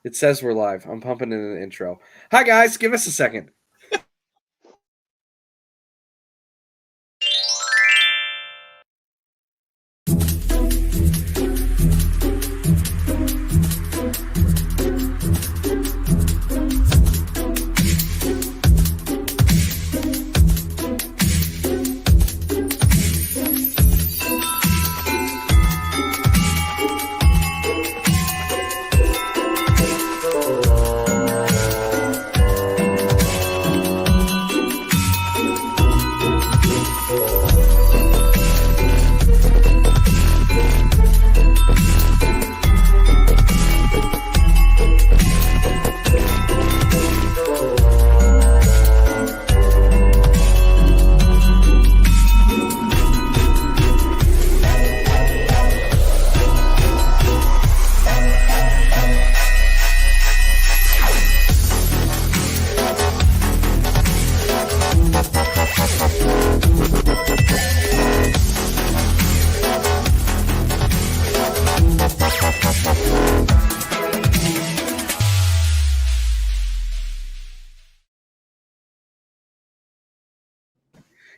It says we're live. I'm pumping in an intro. Hi, guys. Give us a second.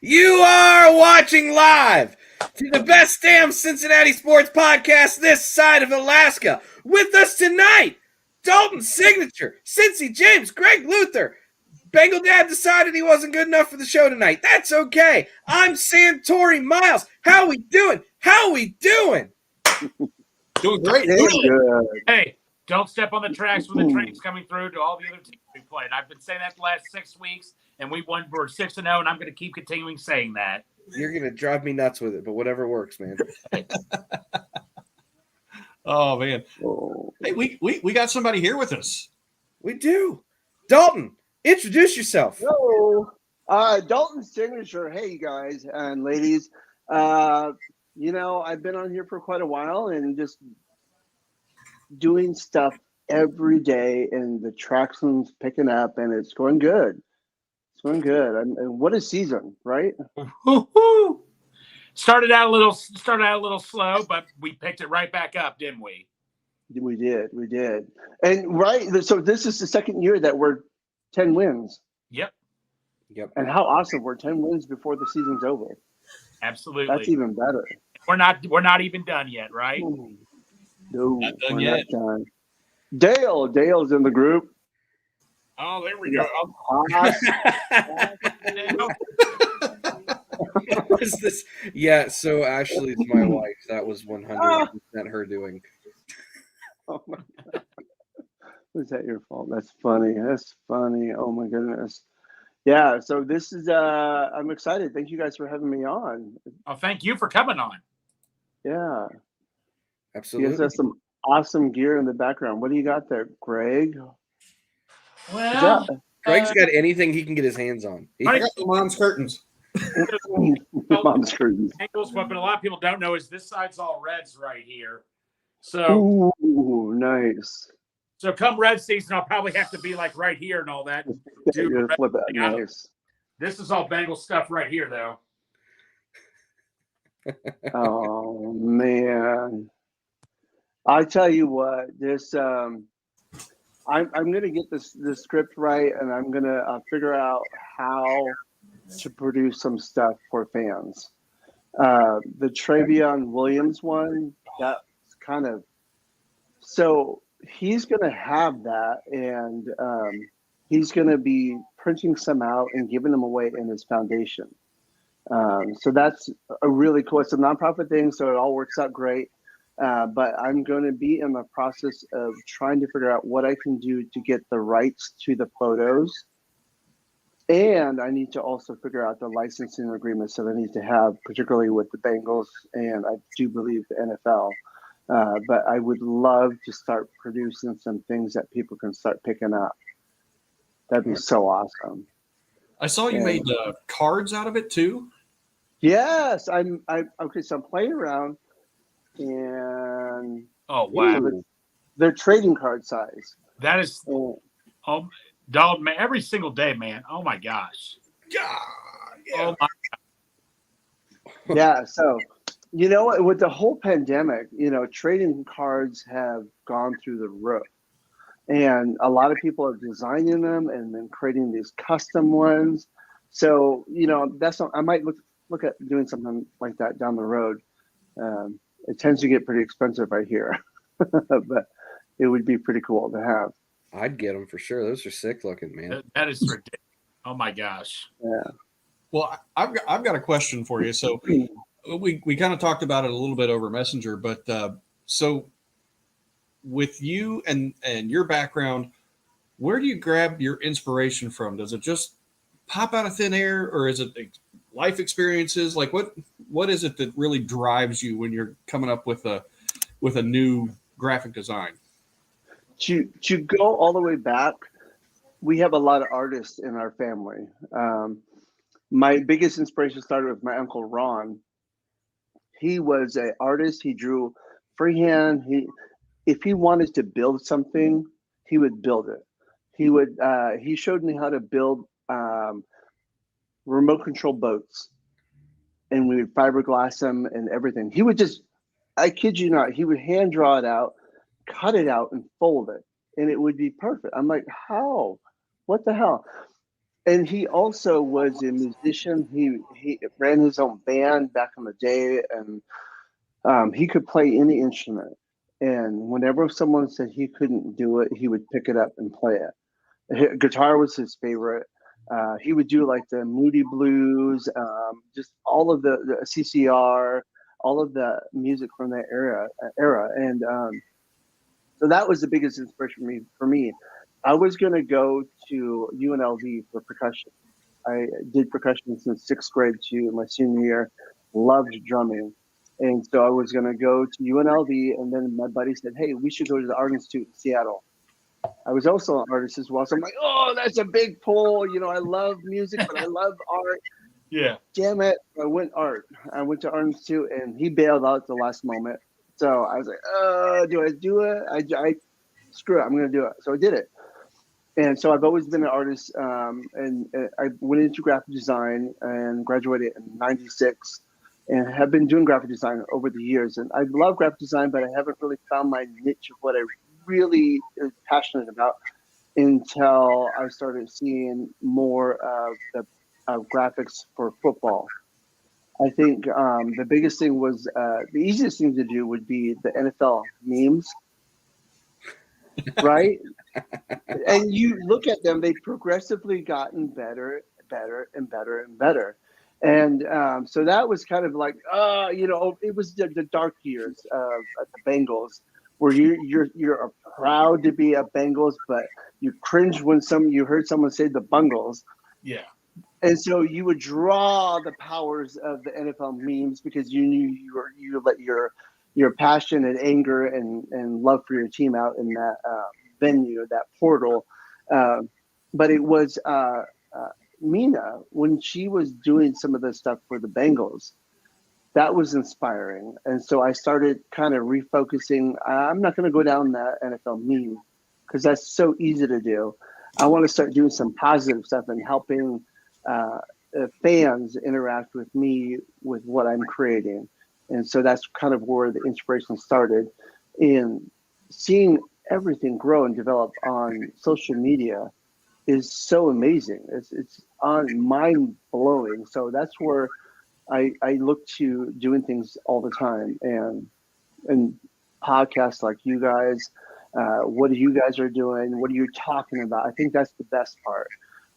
You are watching live to the best damn Cincinnati sports podcast this side of Alaska. With us tonight, Dalton Signature, Cincy James, Greg Luther. Bengal Dad decided he wasn't good enough for the show tonight. That's okay. I'm Santori Miles. How we doing? How we doing? Doing great. Good. Hey, don't step on the tracks when the train's coming through to all the other teams we played. I've been saying that the last 6 weeks, and we're 6-0, and I'm going to keep continuing saying that. You're going to drive me nuts with it, but whatever works, man. Oh, man. Hey, we got somebody here with us. We do. Dalton, introduce yourself. Hello. Dalton Signature. Hey, guys and ladies. I've been on here for quite a while and just doing stuff every day, and the traction's picking up, and it's going good. It's going good. And what a season, right? Woo-hoo. Started out a little slow, but we picked it right back up, didn't we? We did. And right, so this is the second year that we're 10 wins. Yep. And how awesome! We're 10 wins before the season's over. Absolutely. That's even better. We're not even done yet, right? No, Not done we're yet. not done. Dale's in the group. Oh, there we go. What is this? Yeah, so Ashley's my wife. That was 100% her doing. Oh my God. Was that your fault? That's funny. Oh my goodness. Yeah, so this is I'm excited. Thank you guys for having me on. Oh, thank you for coming on. Yeah. You Absolutely. guys have some awesome gear in the background. What do you got there, Greg? Well, Greg's got anything he can get his hands on. I got the mom's curtains. Mom's curtains. Bengals, but a lot of people don't know is this side's all Reds right here. So Ooh, nice. So come red season, I'll probably have to be like right here and all that. You're gonna flip that. Nice. This is all Bengals stuff right here, though. Oh man, I tell you what, this I'm gonna get this script right, and I'm gonna figure out how to produce some stuff for fans. The Travion Williams one, that's kind of so. He's going to have that, and he's going to be printing some out and giving them away in his foundation. So that's a really cool. It's a nonprofit thing, so it all works out great. But I'm going to be in the process of trying to figure out what I can do to get the rights to the photos. And I need to also figure out the licensing agreements that I need to have, particularly with the Bengals, and I do believe the NFL. But I would love to start producing some things that people can start picking up. That'd be so awesome. I saw you made cards out of it too. Yes, I'm okay. So I'm playing around, and oh wow, they're trading card size. That is dog man, every single day, man. Oh my gosh. God. Yeah. Oh my yeah. So You know, with the whole pandemic, trading cards have gone through the roof. And a lot of people are designing them and then creating these custom ones. So, I might look at doing something like that down the road. It tends to get pretty expensive right here, but it would be pretty cool to have. I'd get them for sure. Those are sick looking, man. That is ridiculous. Oh my gosh. Yeah. Well, I've got a question for you. So we kind of talked about it a little bit over Messenger, but so with you and your background, where do you grab your inspiration from? Does it just pop out of thin air, or is it life experiences? Like what is it that really drives you when you're coming up with a new graphic design? To go all the way back, we have a lot of artists in our family. My biggest inspiration started with my uncle Ron. He was an artist. He drew freehand. If he wanted to build something, he would build it. He showed me how to build remote control boats, and we would fiberglass them and everything. He would just, I kid you not, he would hand draw it out, cut it out, and fold it, and it would be perfect. I'm like, how? What the hell? And he also was a musician. He ran his own band back in the day, and he could play any instrument. And whenever someone said he couldn't do it, he would pick it up and play it. Guitar was his favorite. He would do like the Moody Blues, just all of the CCR, all of the music from that era. And so that was the biggest inspiration for me. I was going to go to UNLV for percussion. I did percussion since 6th grade to my senior year, loved drumming. And so I was going to go to UNLV, and then my buddy said, hey, we should go to the Art Institute in Seattle. I was also an artist as well. So I'm like, oh, that's a big pull. I love music, but I love art. Yeah. Damn it. I went to Art Institute, and he bailed out at the last moment. So I was like, do I do it? I screw it. I'm going to do it. So I did it. And so I've always been an artist, and I went into graphic design and graduated in '96, and have been doing graphic design over the years. And I love graphic design, but I haven't really found my niche of what I really am passionate about until I started seeing more of the graphics for football. I think the biggest thing was the easiest thing to do would be the NFL memes, right? And you look at them; they've progressively gotten better, and better and better. And so that was kind of like, it was the dark years of the Bengals, where you're proud to be a Bengals, but you cringe when you heard someone say the Bungles. Yeah. And so you would draw the powers of the NFL memes because you knew you let your passion and anger and love for your team out in that venue, that portal. But it was Mina, when she was doing some of the stuff for the Bengals, that was inspiring. And so I started kind of refocusing. I'm not going to go down that NFL meme because that's so easy to do. I want to start doing some positive stuff and helping fans interact with me with what I'm creating. And so that's kind of where the inspiration started, in seeing everything grow and develop on social media is so amazing. It's mind blowing. So that's where I look to doing things all the time, and podcasts like you guys. What you guys are doing? What are you talking about? I think that's the best part.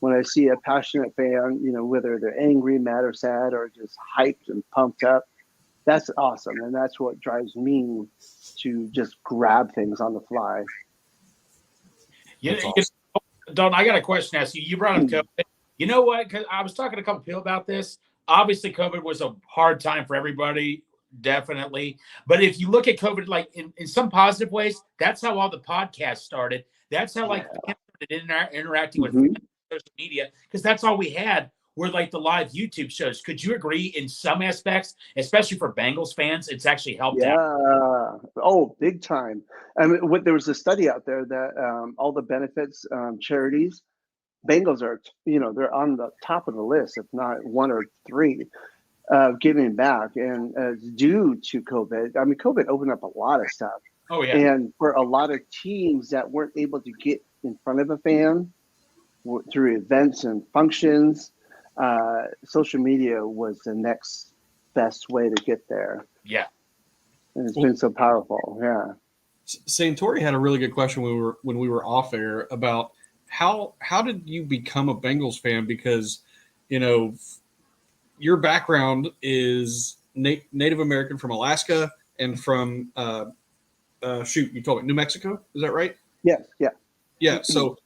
When I see a passionate fan, whether they're angry, mad, or sad, or just hyped and pumped up, that's awesome, and that's what drives me to just grab things on the fly. Yeah, Don, I got a question to ask you. You brought up COVID. You know what? Because I was talking to a couple people about this. Obviously, COVID was a hard time for everybody, definitely. But if you look at COVID, like in some positive ways, that's how all the podcasts started. That's how fans started interacting with fans on social media, because that's all we had were like the live YouTube shows. Could you agree in some aspects, especially for Bengals fans, it's actually helped out? Oh, big time. I mean, there was a study out there that all the benefits, charities, Bengals are, they're on the top of the list, if not one or three. giving back, and due to COVID. I mean, COVID opened up a lot of stuff. Oh yeah. And for a lot of teams that weren't able to get in front of a fan through events and functions, social media was the next best way to get there. Yeah. And it's been so powerful. Yeah. Santori had a really good question when we were off air about how did you become a Bengals fan? Because, you know, your background is Native American from Alaska and from you told me New Mexico. Is that right? Yes. Yeah. Yeah. So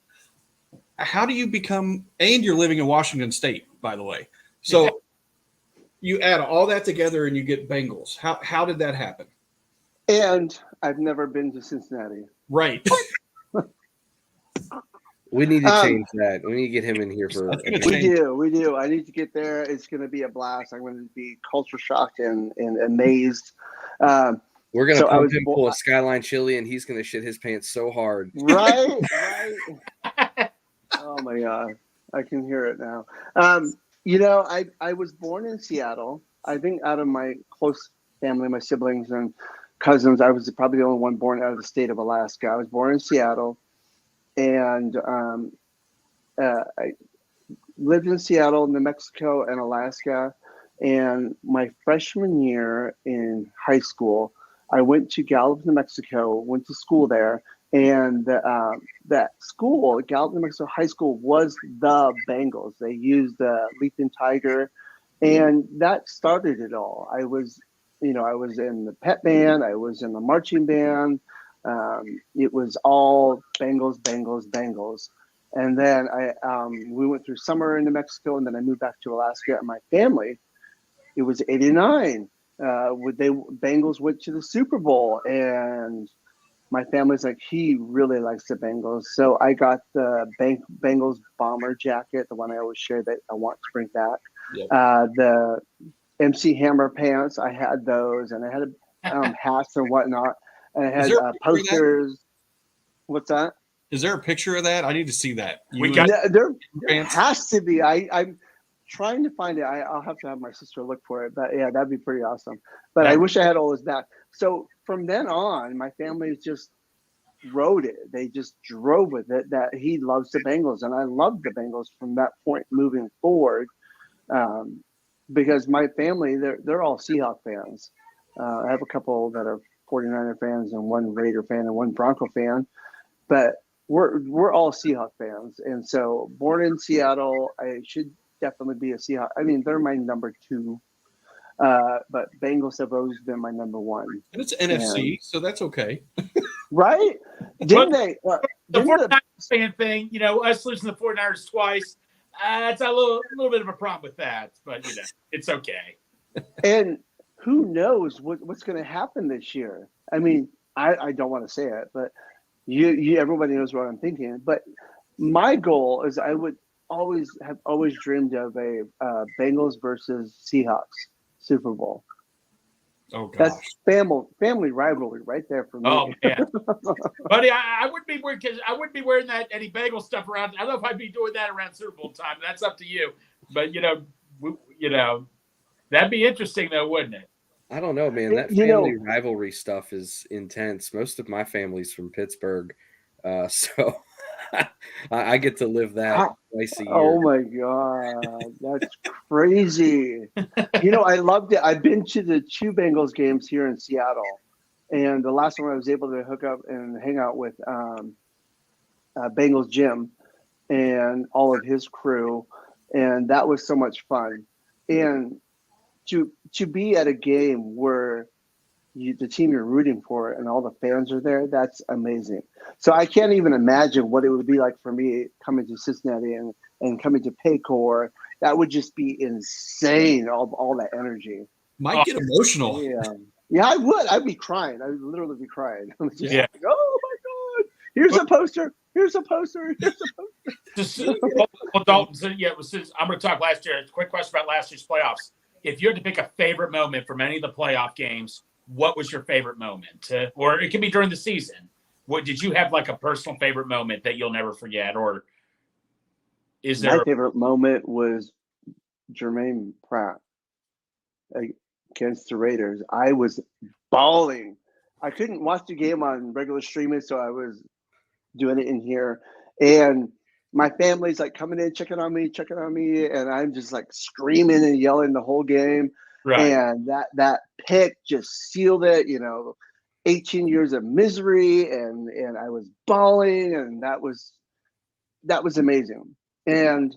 how do you become, and you're living in Washington State, by the way. So you add all that together and you get Bengals. How did that happen? And I've never been to Cincinnati. Right. We need to change that. We need to get him in here for. We do. I need to get there. It's going to be a blast. I'm going to be culture shocked and amazed. We're going to pump him full of Skyline chili, and he's going to shit his pants so hard. Right. Oh my God, I can hear it now. You know, I was born in Seattle. I think out of my close family, my siblings and cousins, I was probably the only one born out of the state of Alaska. I was born in Seattle. And I lived in Seattle, New Mexico, and Alaska. And my freshman year in high school, I went to Gallup, New Mexico, went to school there. And that school, Gallup, New Mexico High School, was the Bengals. They used the Leaping Tiger. And that started it all. I was in the pep band. I was in the marching band. It was all Bengals. And then we went through summer in New Mexico, and then I moved back to Alaska. And my family, it was '89. Bengals went to the Super Bowl, and my family's like, he really likes the Bengals. So I got the Bengals bomber jacket, the one I always share that I want to bring back. Yep. The MC Hammer pants, I had those, and I had hats and whatnot. And I had posters. What's that? Is there a picture of that? I need to see that. There has to be. I'm trying to find it. I'll have to have my sister look for it. But yeah, that'd be pretty awesome. But I wish I had all those back. So from then on, my family just rode it. They just drove with it that he loves the Bengals. And I love the Bengals from that point moving forward. Because my family, they're all Seahawks fans. I have a couple that are 49er fans and one Raider fan and one Bronco fan, but we're all Seahawks fans. And so born in Seattle, I should definitely be a Seahawks. I mean, they're my number 2, but Bengals have always been my number 1. And it's NFC, so that's okay. Right? Didn't they? The 49ers fan thing, you know, us losing the 49ers twice, it's a little bit of a problem with that, but, you know, it's okay. And who knows what's going to happen this year? I mean, I don't want to say it, but everybody knows what I'm thinking. But my goal is I would always dreamed of a Bengals versus Seahawks Super Bowl. Oh gosh, that's family rivalry right there for me. Oh man, buddy, I wouldn't be wearing because I wouldn't be wearing any Bengals stuff around. I don't know if I'd be doing that around Super Bowl time. That's up to you. But you know, that'd be interesting though, wouldn't it? I don't know, man. That family rivalry stuff is intense. Most of my family's from Pittsburgh, so I get to live that twice a year. Oh my God, that's crazy! You know, I loved it. I've been to the 2 Bengals games here in Seattle, and the last one I was able to hook up and hang out with Bengals Jim and all of his crew, and that was so much fun. And to be at a game where the team you're rooting for and all the fans are there, that's amazing. So I can't even imagine what it would be like for me coming to Cincinnati and coming to Paycor. That would just be insane, all that energy. Might get emotional. Yeah, I would. I'd be crying. I would literally be crying. Like, oh my God, here's a poster. Well, Dalton, since I'm going to talk last year, a quick question about last year's playoffs. If you had to pick a favorite moment from any of the playoff games, what was your favorite moment? Or it can be during the season. What did you have like a personal favorite moment that you'll never forget? Or is there my favorite moment was Jermaine Pratt. against the Raiders, I was bawling. I couldn't watch the game on regular streaming, so I was doing it in here. And my family's like coming in, checking on me, and I'm just like screaming and yelling the whole game. Right. And that pick just sealed it, 18 years of misery, and I was bawling, and that was amazing. And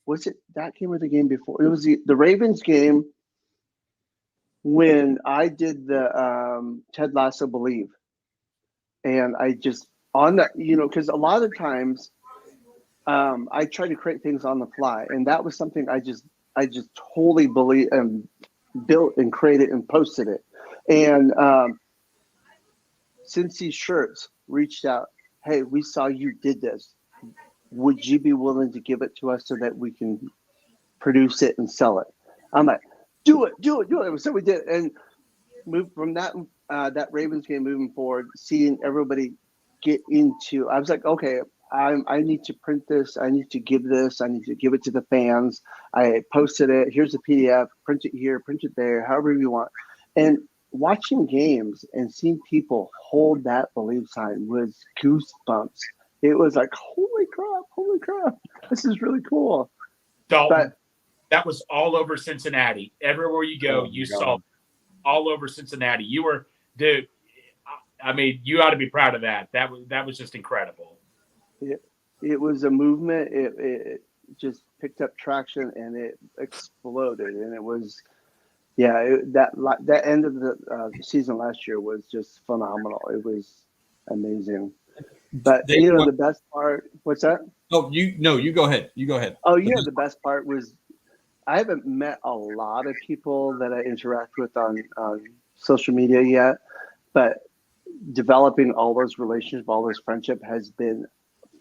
was it that game or the game before? It was the Ravens game when I did the Ted Lasso Believe. And I just on that, because a lot of times I try to create things on the fly, and that was something I just totally believe and built and created and posted it. And Cincy Shirts reached out, hey, we saw you did this. Would you be willing to give it to us so that we can produce it and sell it? I'm like, do it. So we did, and moved from that Ravens game moving forward, seeing everybody get into. I was like, okay, I need to print this. I need to give this. I need to give it to the fans. I posted it. Here's a PDF. Print it here. Print it there. However you want. And watching games and seeing people hold that Believe sign was goosebumps. It was like, holy crap, this is really cool. Dalton, that was all over Cincinnati. Everywhere you go, you saw all over Cincinnati. You were, dude, I mean, you ought to be proud of that. That was just incredible. It was a movement. It just picked up traction and it exploded. And it was, that end of the season last year was just phenomenal. It was amazing. But the best part, what's that? Oh, you go ahead. You go ahead. Oh, the best part was I haven't met a lot of people that I interact with on social media yet, but developing all those relationships, all this friendship has been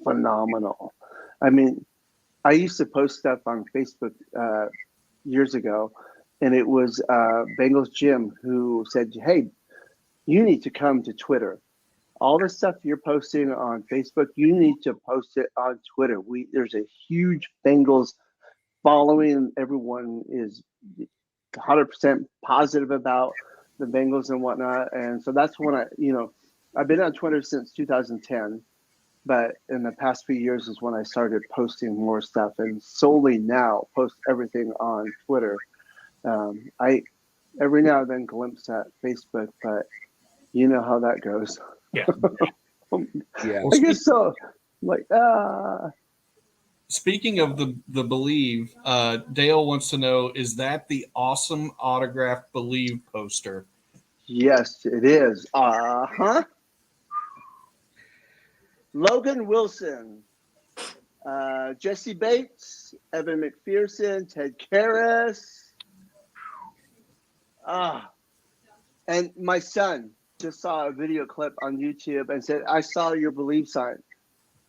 phenomenal. I mean, I used to post stuff on Facebook years ago, and it was Bengals Jim who said, hey, you need to come to Twitter. All the stuff you're posting on Facebook, you need to post it on Twitter. There's a huge Bengals following. Everyone is 100% positive about the Bengals and whatnot. And so that's when I've been on Twitter since 2010, but in the past few years is when I started posting more stuff, and solely now post everything on Twitter. I every now and then glimpse at Facebook, but you know how that goes. Yeah. I guess so. Like, Speaking of the Believe, Dale wants to know, is that the awesome autographed Believe poster? Yes, it is. Logan Wilson, Jesse Bates, Evan McPherson, Ted Karras. And my son just saw a video clip on YouTube and said, I saw your Believe sign.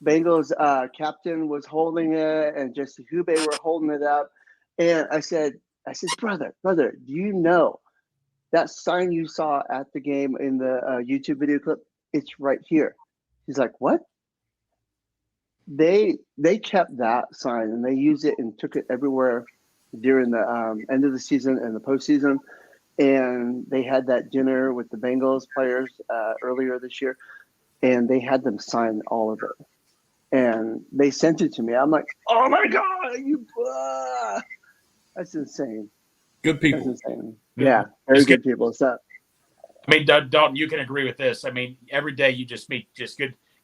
Bengals captain was holding it, and Jesse Hube were holding it up. And I said, brother, do you know that sign you saw at the game in the YouTube video clip? It's right here. He's like, what? They kept that sign, and they used it and took it everywhere during the end of the season and the postseason. And they had that dinner with the Bengals players earlier this year, and they had them sign all of it. And they sent it to me. I'm like, oh my God, that's insane. Good people. That's insane. Yeah, very good people. So, I mean, Dalton, you can agree with this. I mean, every day you just meet just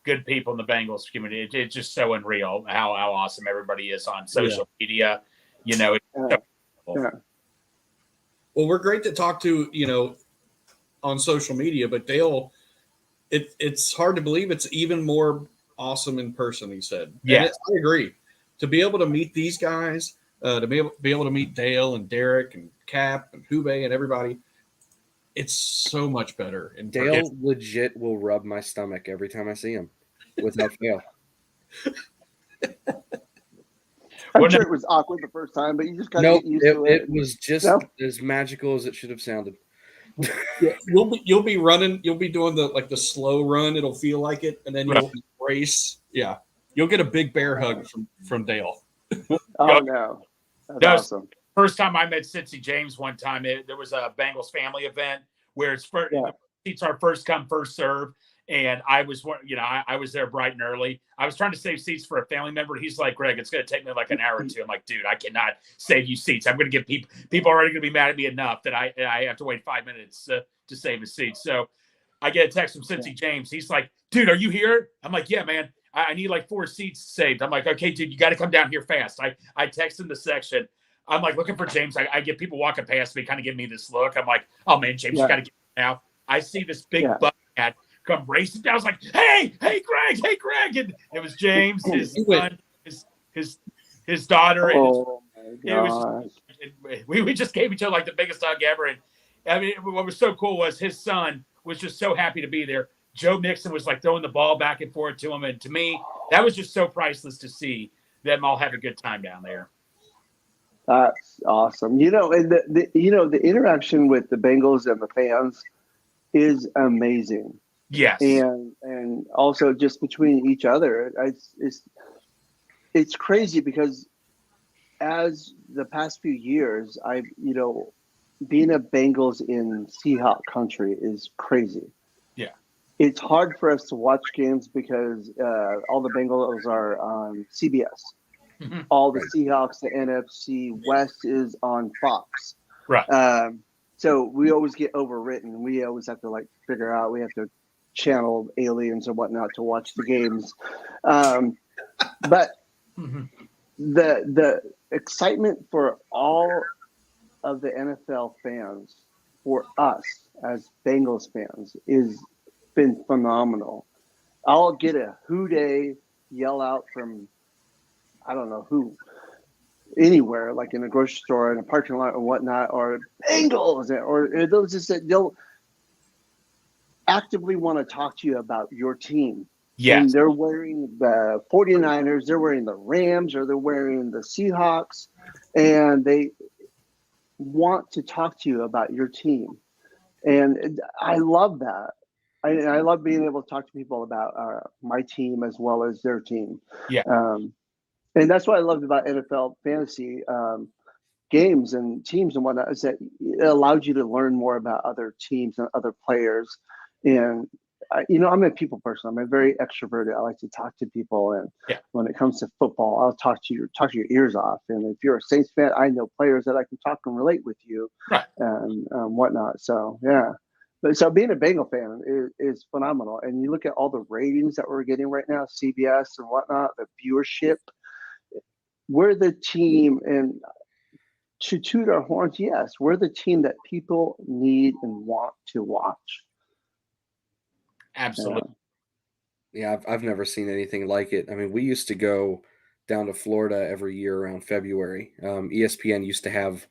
good people in the Bengals community. It's just so unreal how awesome everybody is on social media. It's so cool. Well, we're great to talk to, on social media, but Dale, it's hard to believe it's even more awesome in person, he said. Yeah. I agree. To be able to meet these guys, to be able to meet Dale and Derek and Cap and Hube and everybody, it's so much better. And Dale legit will rub my stomach every time I see him, without fail. I'm sure it was awkward the first time, but you just got to get used to it. It was just as magical as it should have sounded. You'll be running. You'll be doing the slow run. It'll feel like it, and then you'll race. Yeah, you'll get a big bear hug from Dale. Oh no, that's awesome. First time I met Cincy James one time, there was a Bengals family event where it's seats are first come, first serve. And I was, I was there bright and early. I was trying to save seats for a family member. He's like, Greg, it's going to take me like an hour or two. I'm like, dude, I cannot save you seats. I'm going to get people are already going to be mad at me enough that I have to wait 5 minutes to save a seat. So I get a text from Cincy James. He's like, dude, are you here? I'm like, yeah, man. I need like 4 seats saved. I'm like, okay, dude, you got to come down here fast. I text him the section. I'm like looking for James. I get people walking past me, kind of give me this look. I'm like, oh man, James, you got to get now. I see this big butt cat come racing down. I was like, hey, Greg. And it was James, his son, his daughter. Oh and it was we just gave each other like the biggest hug ever. And I mean, what was so cool was his son was just so happy to be there. Joe Mixon was like throwing the ball back and forth to him. And to me, that was just so priceless to see them all have a good time down there. That's awesome. And the interaction with the Bengals and the fans is amazing. Yes. And also just between each other, it's crazy because as the past few years, being a Bengals in Seahawk country is crazy. Yeah. It's hard for us to watch games because all the Bengals are on CBS. Mm-hmm. All the Seahawks, the NFC West is on Fox. Right. So we always get overwritten. We always have to figure out, we have to channel aliens or whatnot to watch the games. But the excitement for all of the NFL fans, for us as Bengals fans, is been phenomenal. I'll get a "Who Dey" yell out from I don't know who, anywhere, like in a grocery store, in a parking lot or whatnot, or Bengals, or they'll just they'll actively want to talk to you about your team. Yes. And they're wearing the 49ers, they're wearing the Rams, or they're wearing the Seahawks, and they want to talk to you about your team. And I love that. I love being able to talk to people about my team as well as their team. Yeah. And that's what I loved about NFL fantasy games and teams and whatnot, is that it allowed you to learn more about other teams and other players. And, I'm a people person. I'm a very extroverted. I like to talk to people. And when it comes to football, I'll talk your ears off. And if you're a Saints fan, I know players that I can talk and relate with you and whatnot. So, yeah. So being a Bengal fan is phenomenal. And you look at all the ratings that we're getting right now, CBS and whatnot, the viewership. We're the team, and to toot our horns, yes, we're the team that people need and want to watch. Absolutely. Yeah, I've never seen anything like it. I mean, we used to go down to Florida every year around February. ESPN used to have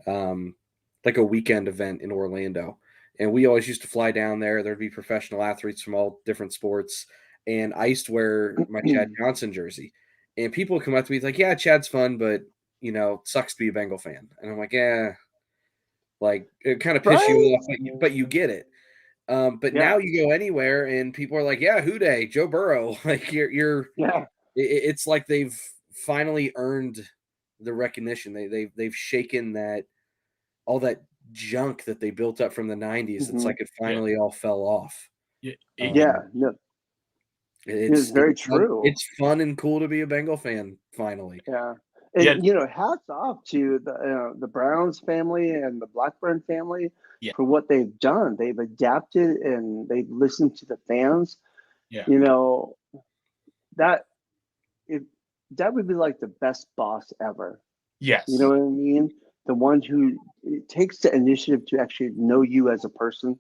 like a weekend event in Orlando, and we always used to fly down there. There'd be professional athletes from all different sports, and I used to wear my Chad Johnson jersey. And people would come up to me like, yeah, Chad's fun, but, it sucks to be a Bengal fan. And I'm like, yeah, like it kind of piss you off, but you get it. But now you go anywhere and people are like, yeah, Who Dey, Joe Burrow. Like it's like they've finally earned the recognition. They've shaken that, all that junk that they built up from the 90s. It's like it finally all fell off. It's very true. It's fun and cool to be a Bengal fan finally. Yeah. And hats off to the Browns family and the Blackburn family for what they've done. They've adapted and they've listened to the fans. Yeah. That would be like the best boss ever. Yes. You know what I mean? The one who takes the initiative to actually know you as a person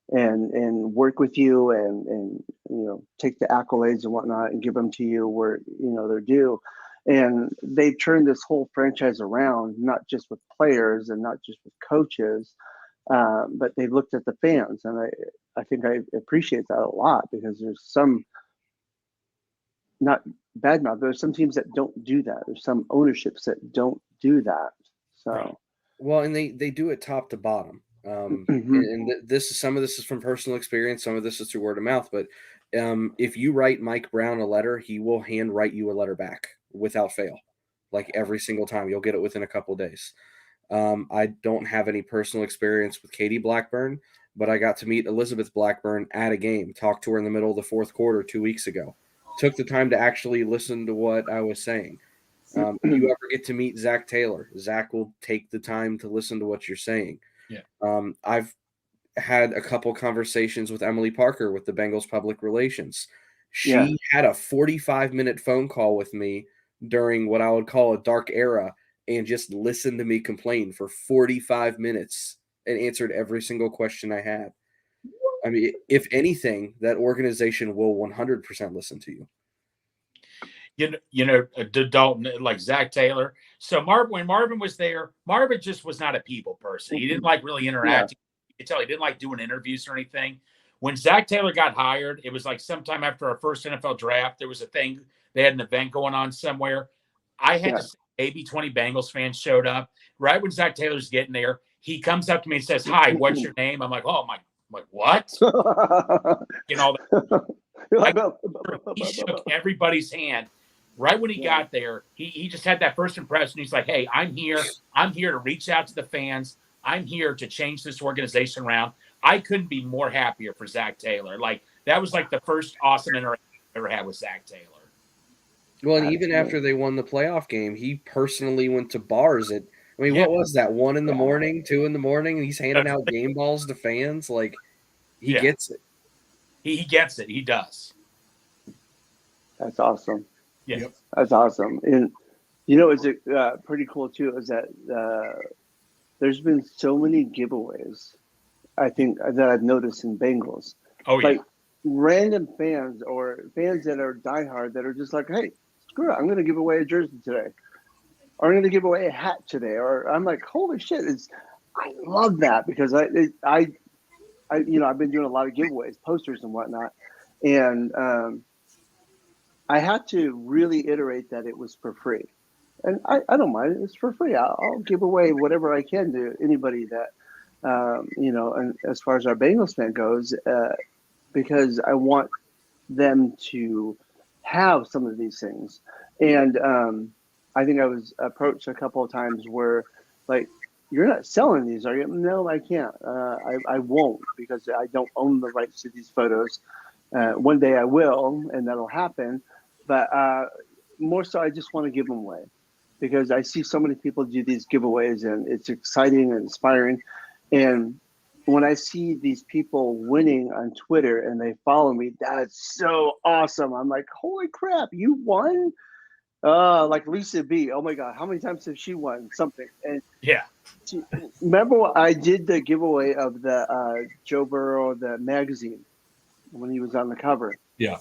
and work with you and take the accolades and whatnot and give them to you where they're due. And they've turned this whole franchise around, not just with players and not just with coaches, but they've looked at the fans. And I think I appreciate that a lot, because there's some, not bad mouth, there's some teams that don't do that. There's some ownerships that don't do that. So, well, and they do it top to bottom. And some of this is from personal experience, some of this is through word of mouth. But if you write Mike Brown a letter, he will handwrite you a letter back without fail. like every single time. You'll get it within a couple days. I don't have any personal experience with Katie Blackburn, but I got to meet Elizabeth Blackburn at a game, talked to her in the middle of the fourth quarter 2 weeks ago. Took the time to actually listen to what I was saying. If you ever get to meet Zach Taylor, Zach will take the time to listen to what you're saying. Yeah. I've had a couple conversations with Emily Parker with the Bengals public relations. She had a 45-minute phone call with me during what I would call a dark era and just listened to me complain for 45 minutes and answered every single question I had. I mean, if anything, that organization will 100% listen to you. Dalton, like Zach Taylor. So when Marvin was there, Marvin just was not a people person. He didn't like really interacting. You could tell he didn't like doing interviews or anything. When Zach Taylor got hired, it was like sometime after our first NFL draft. There was a thing. They had an event going on somewhere. I had to say maybe 20 Bengals fans showed up. Right when Zach Taylor's getting there, he comes up to me and says, "Hi, what's your name?" I'm like, "Oh my." I'm like, "What?" You know, he shook everybody's hand. Right when he got there, he just had that first impression. He's like, "Hey, I'm here. I'm here to reach out to the fans. I'm here to change this organization around." I couldn't be more happier for Zach Taylor. Like, that was like the first awesome interaction I ever had with Zach Taylor. Well, and even after they won the playoff game, he personally went to bars at, I mean, what was that, 1 in the morning, 2 in the morning? And he's handing out game balls to fans. Like, he gets it. He gets it. He does. That's awesome. Yeah. Yep. That's awesome. And, you know, it's pretty cool, too, is that there's been so many giveaways, I think, that I've noticed in Bengals. Oh, yeah. Like, random fans or fans that are diehard that are just like, "Hey, screw it, I'm going to give away a jersey today. Or I'm going to give away a hat today." Or I'm like, holy shit. I love that because I you know, I've been doing a lot of giveaways, posters and whatnot. And I had to really iterate that it was for free. And I don't mind. It's for free. I'll give away whatever I can to anybody that, you know, and as far as our Bengals fan goes, because I want them to have some of these things. And I think I was approached a couple of times where, like, "You're not selling these, are you?" "No, I can't. I won't because I don't own the rights to these photos. One day I will, and that'll happen. But more so, I just want to give them away because I see so many people do these giveaways, and it's exciting and inspiring. And when I see these people winning on Twitter and they follow me, that's so awesome. I'm like, holy crap, you won? Like Lisa B. Oh my God, how many times has she won something? And remember what I did the giveaway of the Joe Burrow, the magazine, when he was on the cover. Yeah.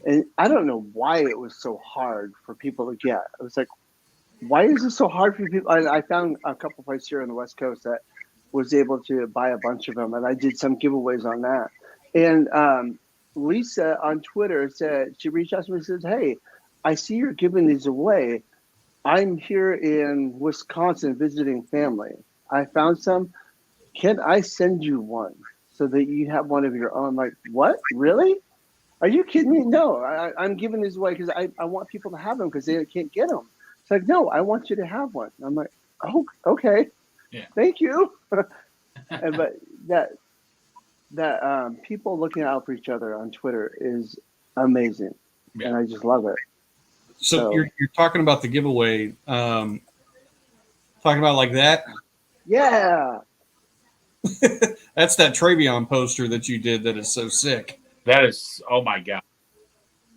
And I don't know why it was so hard for people to get. I was like, why is it so hard for people? I found a couple places here on the West Coast that was able to buy a bunch of them, and I did some giveaways on that. And Lisa on Twitter said, she reached out to me and says, "Hey, I see you're giving these away. I'm here in Wisconsin visiting family. I found some. Can I send you one so that you have one of your own?" I'm like, "What? Really? Are you kidding me?" "No, I'm giving these away because I want people to have them because they can't get them." It's like, "No, I want you to have one." I'm like, "Oh, okay. Yeah. Thank you." But that people looking out for each other on Twitter is amazing, and I just love it. So you're talking about the giveaway, talking about like that? Yeah. That's that Travion poster that you did that is so sick. That is, oh my God.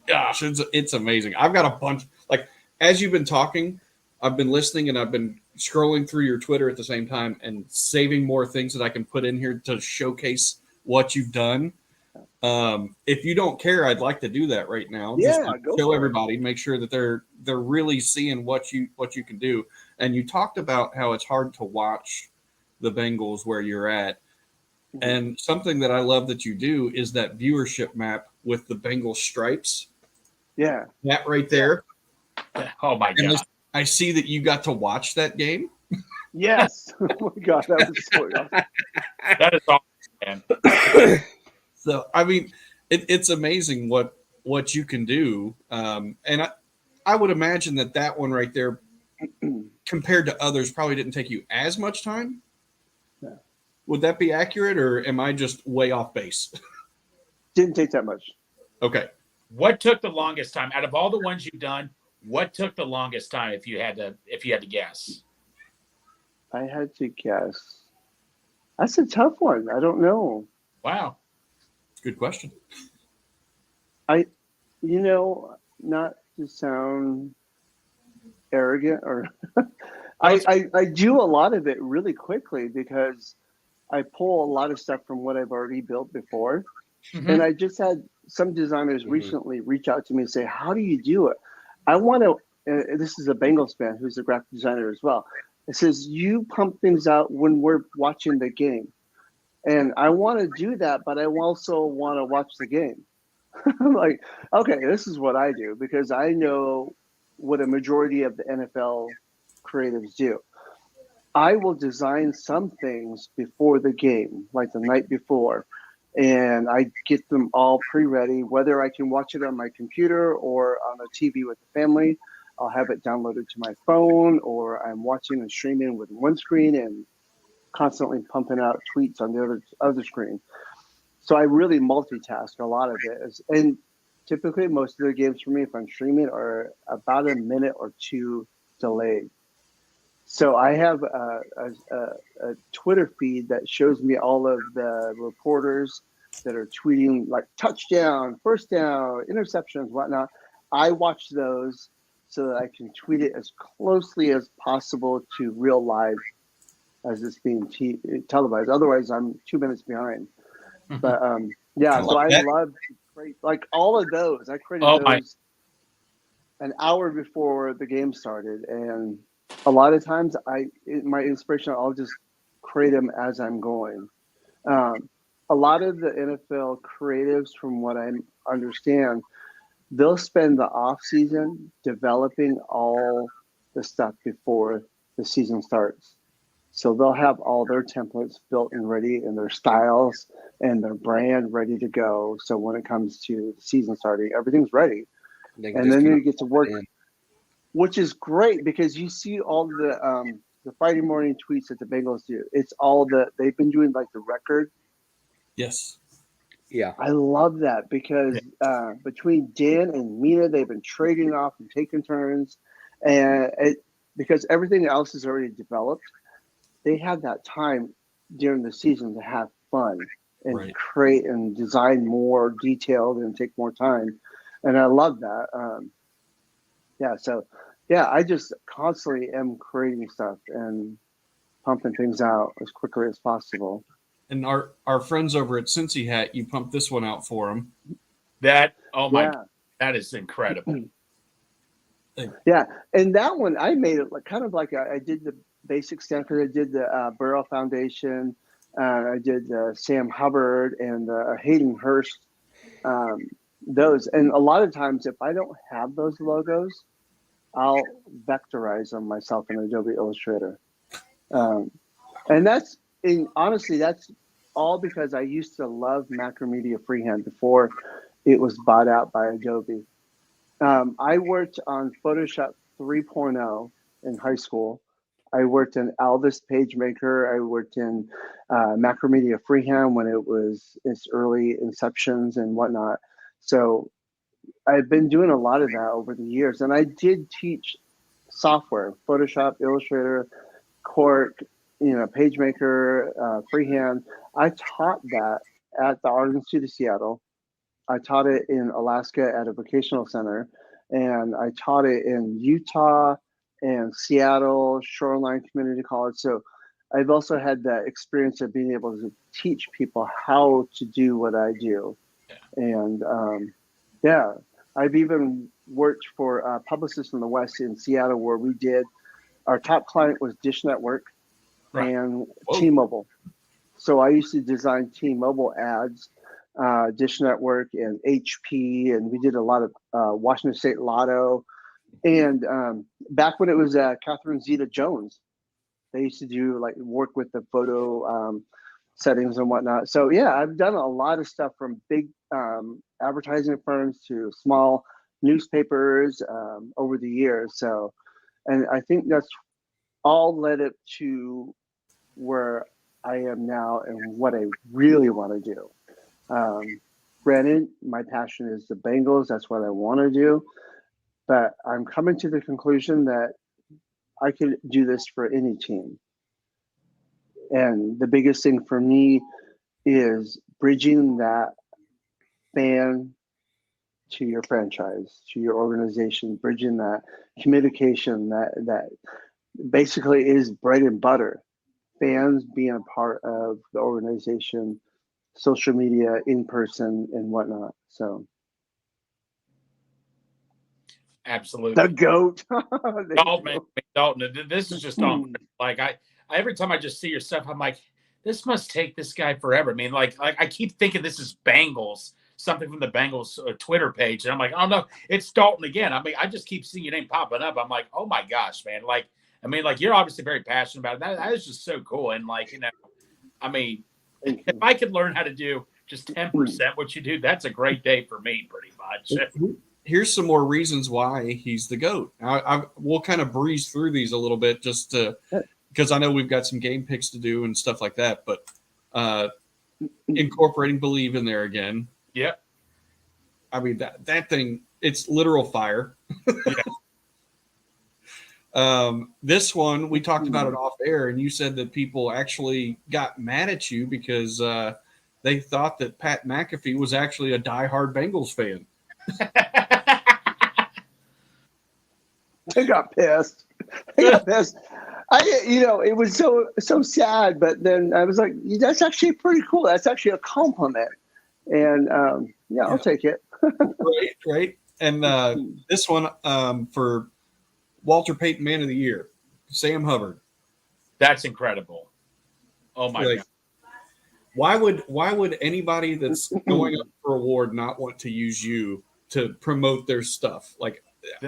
Gosh, it's amazing. I've got a bunch, like, as you've been talking, I've been listening and I've been scrolling through your Twitter at the same time and saving more things that I can put in here to showcase what you've done. If you don't care, I'd like to do that right now. Yeah, just to show everybody, make sure that they're really seeing what you can do. And you talked about how it's hard to watch the Bengals where you're at. Mm-hmm. And something that I love that you do is that viewership map with the Bengals stripes. Yeah. That right there. Oh my God. I see that you got to watch that game. Yes. Oh my God, that was so awesome. That is awesome, man. So I mean, it's amazing what you can do. And I would imagine that one right there, compared to others, probably didn't take you as much time. Yeah. Would that be accurate, or am I just way off base? Didn't take that much. Okay. What took the longest time out of all the ones you've done? What took the longest time if you had to guess? I had to guess. That's a tough one. I don't know. Wow. Good question. Not to sound arrogant or I do a lot of it really quickly because I pull a lot of stuff from what I've already built before. Mhm. And I just had some designers recently reach out to me and say, how do you do it? I want to, this is a Bengals fan who's a graphic designer as well. It says, you pump things out when we're watching the game. And I want to do that, but I also want to watch the game. I'm like, okay, this is what I do because I know what a majority of the NFL creatives do. I will design some things before the game, like the night before, and I get them all pre-ready, whether I can watch it on my computer or on the TV with the family. I'll have it downloaded to my phone, or I'm watching and streaming with one screen and constantly pumping out tweets on the other screen. So I really multitask a lot of it. And typically most of the games for me, if I'm streaming, are about a minute or two delayed. So I have a Twitter feed that shows me all of the reporters that are tweeting like touchdown, first down, interceptions, whatnot. I watch those so that I can tweet it as closely as possible to real live as it's being televised. Otherwise, I'm 2 minutes behind. But yeah, so I love to create like all of those. I created those an hour before the game started, and a lot of times my inspiration, I'll just create them as I'm going. A lot of the NFL creatives, from what I understand, they'll spend the off season developing all the stuff before the season starts. So they'll have all their templates built and ready, and their styles and their brand ready to go. So when it comes to the season starting, everything's ready. And then you get to work, which is great because you see all the Friday morning tweets that the Bengals do. It's all they've been doing like the record. Yes. Yeah. I love that because between Dan and Mina, they've been trading off and taking turns. And because everything else is already developed, they have that time during the season to have fun and create and design more detailed and take more time. And I love that. I just constantly am creating stuff and pumping things out as quickly as possible. And our friends over at Cincy Hat, you pumped this one out for them. That is incredible. Yeah, and that one I made it kind of like I did the basic stuff because I did the Burrow Foundation, I did Sam Hubbard and Hayden Hurst, those. And a lot of times, if I don't have those logos, I'll vectorize them myself in Adobe Illustrator, and honestly, that's all because I used to love Macromedia Freehand before it was bought out by Adobe. I worked on Photoshop 3.0 in high school. I worked in Aldus PageMaker. I worked in Macromedia Freehand when it was its early inceptions and whatnot. So I've been doing a lot of that over the years. And I did teach software, Photoshop, Illustrator, Quark, PageMaker, Freehand. I taught that at the Art Institute of Seattle. I taught it in Alaska at a vocational center, and I taught it in Utah and Seattle, Shoreline Community College. So I've also had that experience of being able to teach people how to do what I do. And I've even worked for publicists in the West in Seattle where our top client was Dish Network and T-Mobile. So I used to design T-Mobile ads, Dish Network and HP, and we did a lot of Washington State Lotto. And back when it was Catherine Zeta-Jones, they used to do work with the photo settings and whatnot. So yeah, I've done a lot of stuff from big advertising firms to small newspapers over the years. So, and I think that's all led up to where I am now and what I really want to do. Granted, my passion is the Bengals. That's what I want to do. But I'm coming to the conclusion that I could do this for any team. And the biggest thing for me is bridging that fan to your franchise, to your organization, bridging that communication that basically is bread and butter. Fans being a part of the organization, social media, in person, and whatnot. So, Absolutely. the GOAT. Dalton, this is just on. Like I every time I just see your stuff, I'm like, this must take this guy forever. I mean, like I keep thinking this is Bengals, something from the Bengals Twitter page, and I'm like, oh no, it's Dalton again. I mean, I just keep seeing your name popping up. I'm like, oh my gosh, man. Like, I mean, like you're obviously very passionate about it. That is just so cool. And like, you know, I mean, if I could learn how to do just 10% what you do, that's a great day for me, pretty much. Here's some more reasons why he's the GOAT. We'll kind of breeze through these a little bit just to, because I know we've got some game picks to do and stuff like that, but incorporating Believe in there again. Yeah. I mean, that thing, it's literal fire. Yeah. This one, we talked about it off air, and you said that people actually got mad at you because they thought that Pat McAfee was actually a diehard Bengals fan. I got pissed. It was so sad, but then I was like, that's actually pretty cool. That's actually a compliment. And I'll take it. Right. And this one for Walter Payton Man of the Year, Sam Hubbard. That's incredible. Oh my God. Why would anybody that's going up for award not want to use you to promote their stuff? Like,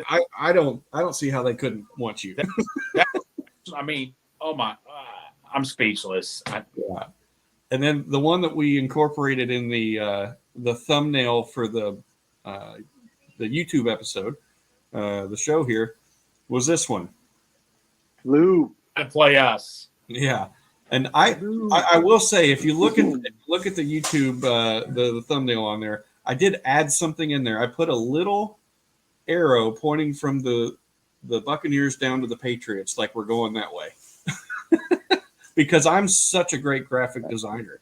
I don't see how they couldn't want you. I mean, oh my, I'm speechless. Yeah. And then the one that we incorporated in the thumbnail for the YouTube episode, the show here, was this one. Lou. To play us. Yeah. And I will say, if you look at the YouTube the thumbnail on there, I did add something in there. I put a little arrow pointing from the Buccaneers down to the Patriots, like we're going that way. Because I'm such a great graphic designer.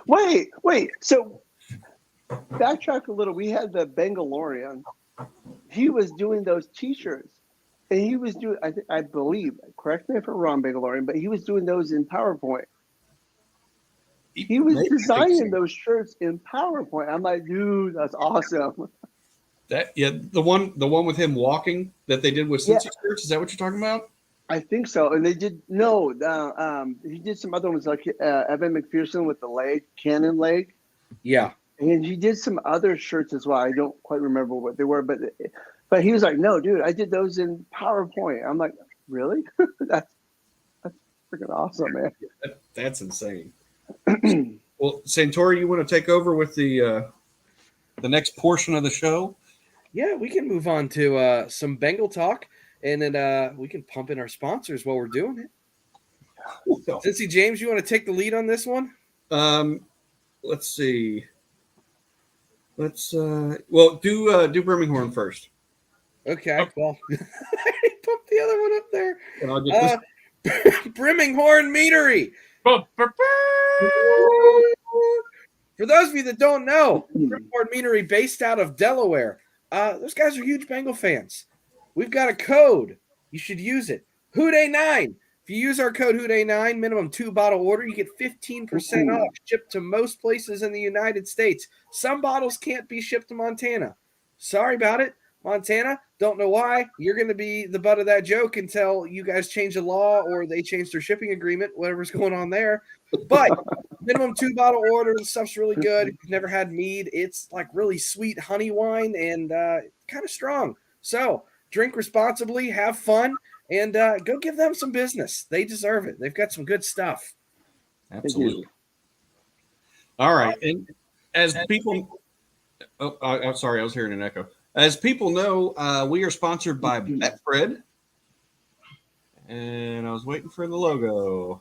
Wait. So backtrack a little. We had the Bengalorian. He was doing those T-shirts, and he was doing. I believe. Correct me if I'm wrong, Bengalorian, but he was doing those in PowerPoint. He was designing those shirts in PowerPoint. I'm like, dude, that's awesome. The one with him walking that they did with Cincy shirts. Is that what you're talking about? I think so. And they did he did some other ones like Evan McPherson with the cannon leg. Yeah. And he did some other shirts as well. I don't quite remember what they were, but he was like, no, dude, I did those in PowerPoint. I'm like, really? that's freaking awesome, man. That's insane. Well, Santori, you want to take over with the next portion of the show? Yeah, we can move on to some Bengal talk, and then we can pump in our sponsors while we're doing it. Cincy James, you want to take the lead on this one? Let's see. Do Birmingham first. Okay. Well, I pumped the other one up there. And I'll get this. Birmingham Meadery. For those of you that don't know, Birmingham Meadery, based out of Delaware. Those guys are huge Bengal fans. We've got a code. You should use it. HOODAY9. If you use our code HOODAY9, minimum 2-bottle order, you get 15% off, shipped to most places in the United States. Some bottles can't be shipped to Montana. Sorry about it, Montana. Don't know why. You're going to be the butt of that joke until you guys change the law or they change their shipping agreement, whatever's going on there. But minimum 2-bottle order. The stuff's really good. If you've never had mead, it's like really sweet honey wine and kind of strong. So drink responsibly, have fun, and go give them some business. They deserve it. They've got some good stuff. Absolutely. All right. And as Oh, I'm sorry, I was hearing an echo. As people know, we are sponsored by Betfred, and I was waiting for the logo.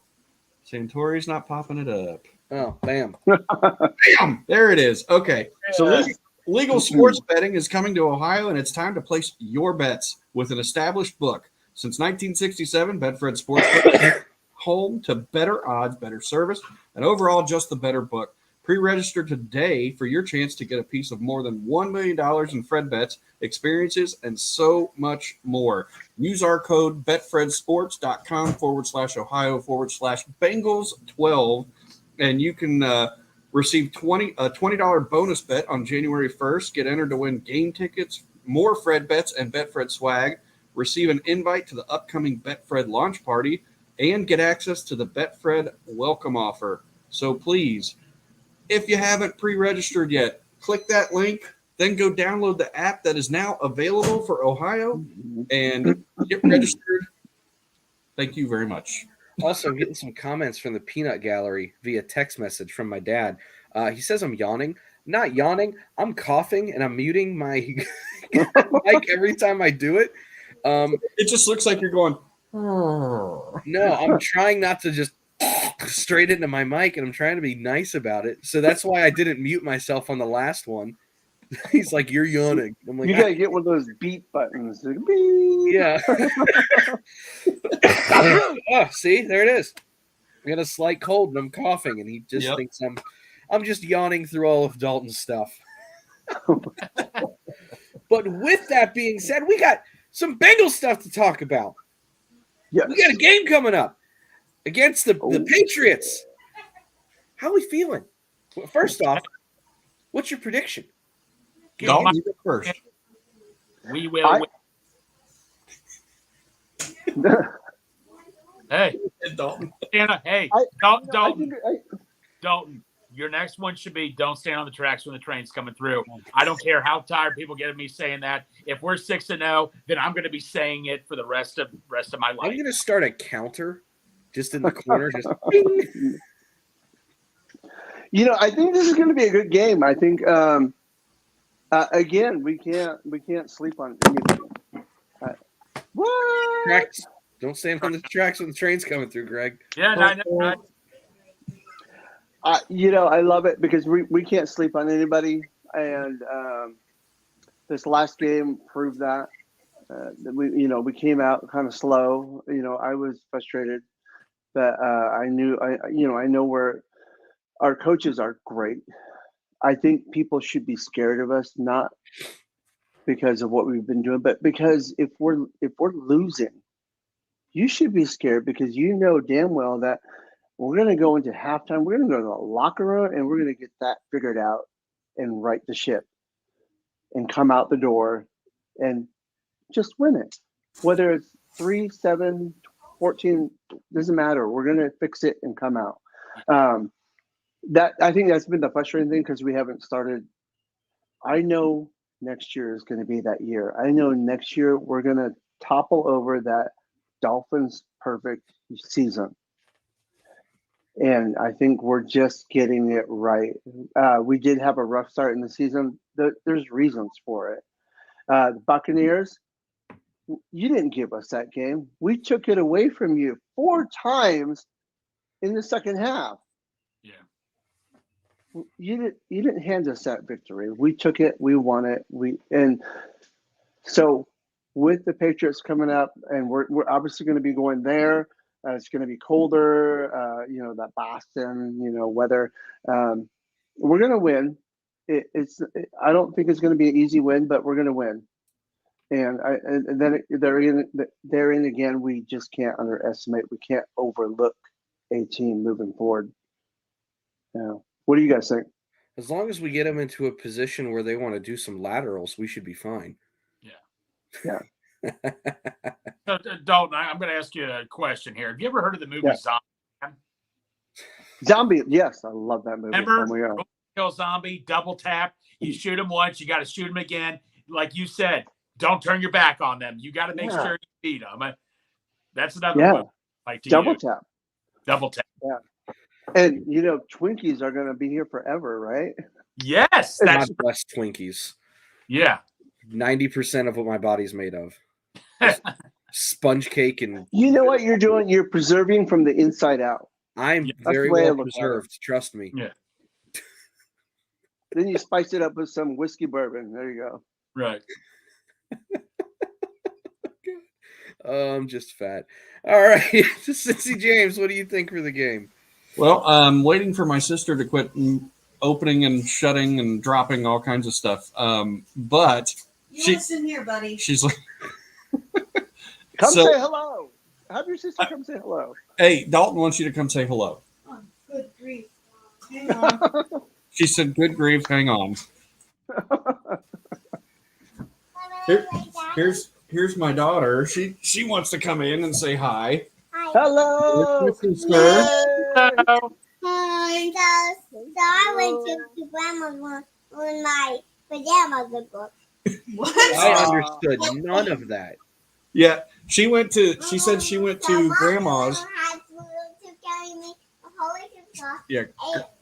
Santori's not popping it up. Oh, bam. Bam! There it is. Okay. So Yeah. legal sports betting is coming to Ohio, and it's time to place your bets with an established book. Since 1967, Betfred Sportsbook is home to better odds, better service, and overall just the better book. Pre-register today for your chance to get a piece of more than $1 million in Fred bets, experiences, and so much more. Use our code betfredsports.com/Ohio/Bengals12, and you can receive a $20 bonus bet on January 1st. Get entered to win game tickets, more Fred bets, and Betfred swag. Receive an invite to the upcoming Betfred launch party, and get access to the Betfred welcome offer. So please, if you haven't pre-registered yet, click that link, then go download the app that is now available for Ohio and get registered. Thank you very much. Also, I'm getting some comments from the peanut gallery via text message from my dad. He says I'm yawning. I'm not yawning. I'm coughing, and I'm muting my mic every time I do it. It just looks like you're going. No, I'm trying not to just straight into my mic, and I'm trying to be nice about it. So that's why I didn't mute myself on the last one. He's like, "You're yawning." I'm like, You gotta get one of those beep buttons. Beep. yeah. Oh, see, there it is. I got a slight cold and I'm coughing, and he just thinks I'm just yawning through all of Dalton's stuff. But with that being said, we got some Bengals stuff to talk about. Yes. We got a game coming up against the Patriots. How are we feeling? Well, first off, what's your prediction? Dalton, you go first. We will win. Hey, Dalton. Anna, hey, Dalton, Dalton, your next one should be don't stand on the tracks when the train's coming through. I don't care how tired people get of me saying that. If we're 6-0, then I'm going to be saying it for the rest of my life. I'm going to start a counter just in the corner. Just bing. I think this is going to be a good game. I think again we can't sleep on anybody. What? Tracks. Don't stand on the tracks when the train's coming through, Greg. Yeah, I know. I love it because we can't sleep on anybody, and this last game proved that. We came out kind of slow. I was frustrated, but I know where our coaches are great. I think people should be scared of us, not because of what we've been doing, but because if we're losing, you should be scared because you know damn well that we're going to go into halftime. We're going to go to the locker room and we're going to get that figured out and right the ship and come out the door and just win it. Whether it's 3, 7, 14, doesn't matter. We're going to fix it and come out. That I think that's been the frustrating thing because we haven't started. I know next year is going to be that year. I know next year we're going to topple over that Dolphins perfect season. And I think we're just getting it right. We did have a rough start in the season. There's reasons for it. The Buccaneers, you didn't give us that game. We took it away from you 4 times in the second half. Yeah. You didn't hand us that victory. We took it. We won it. So with the Patriots coming up, and we're obviously going to be going there. It's going to be colder. That Boston, weather. We're going to win. I don't think it's going to be an easy win, but we're going to win. And then therein again, we just can't underestimate. We can't overlook a team moving forward. What do you guys think? As long as we get them into a position where they want to do some laterals, we should be fine. Yeah. So, Dalton, I'm going to ask you a question here. Have you ever heard of the movie Zombie? Zombie, yes, I love that movie. Remember, kill zombie, double tap. You shoot them once, you got to shoot them again. Like you said, don't turn your back on them. You got to make sure you beat them. That's another one. Like double tap. Double tap. Yeah. And Twinkies are going to be here forever, right? Yes, that's God bless Twinkies. yeah. 90% of what my body's made of. Just sponge cake and You know what you're doing? You're preserving from the inside out. I'm Yeah, that's very the way I well look at it. preserved. Trust me. Yeah, Then you spice it up with some whiskey bourbon. There you go. right. I'm just fat. All right. Cincy James, what do you think for the game? Well, I'm waiting for my sister to quit opening and shutting and dropping all kinds of stuff. But You listen here, buddy. she's like, Come So- say hello. Have your sister come say hello. hey, Dalton wants you to come say hello. Oh, good grief. Hang on. She said, good grief, hang on. Here's my daughter. She wants to come in and say hi. Hello. Here's my sister. Yay. Hi. So I went to grandma's one when my pajamas were booked. What? I understood none of that. Yeah, she said she went to grandma's. Had to carry me the whole way to the car. Yeah,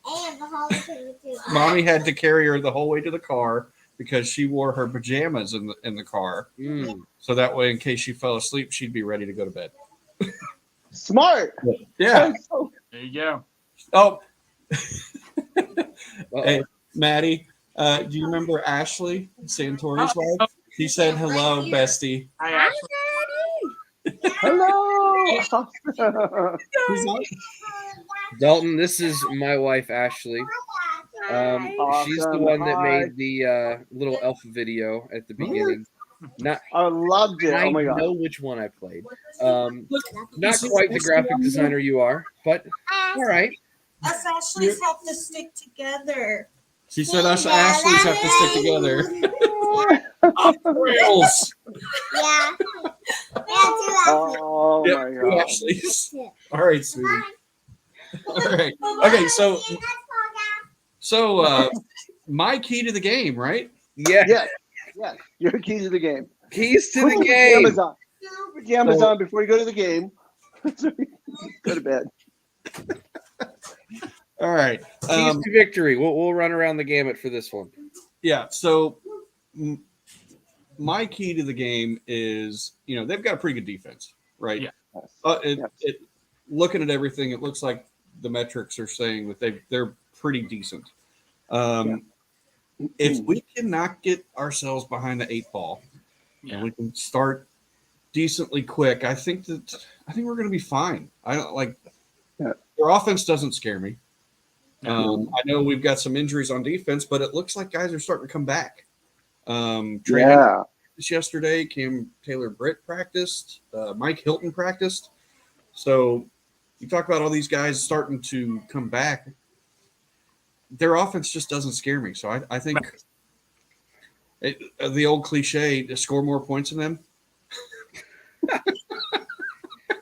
And the whole way to the mommy had to carry her the whole way to the car because she wore her pajamas in the car. Mm. So that way, in case she fell asleep, she'd be ready to go to bed. Smart. Yeah. There you go. Oh, Uh-oh. hey, Maddie, do you remember Ashley, Santori's wife? She said, hello, bestie. Hi, Ashley. Hello. Who's on? Dalton, this is my wife, Ashley. She's the Awesome. one that Hi. made the little elf video at the beginning. Not, I loved it. I Oh my god. know which one I played. Look, Not this is quite the Ashley graphic on there. designer you are, but all right. Us Ashleys have to stick together. She said us Ashleys have to stick together. Rails. Yeah. Oh Yep, my two god. Ashleys. All right, sweetie. All right. Okay, so my key to the game, right? Yeah. Yes. Yes. Your keys to the game. Keys to Put the your game. pajamas on. Put your pajamas on before you go to the game. Go to bed. All right. Keys to victory. We'll run around the gamut for this one. Yeah. So my key to the game is, they've got a pretty good defense, right? Yeah. Yes. Looking at everything, it looks like the metrics are saying that they're pretty decent. If we cannot get ourselves behind the 8 ball and we can start decently quick, I think we're going to be fine. I don't like their offense doesn't scare me. I know we've got some injuries on defense, but it looks like guys are starting to come back. Trey Yeah. practiced yesterday. Cam Taylor-Britt practiced. Mike Hilton practiced. So you talk about all these guys starting to come back. Their offense just doesn't scare me. So I think the old cliche to score more points than them.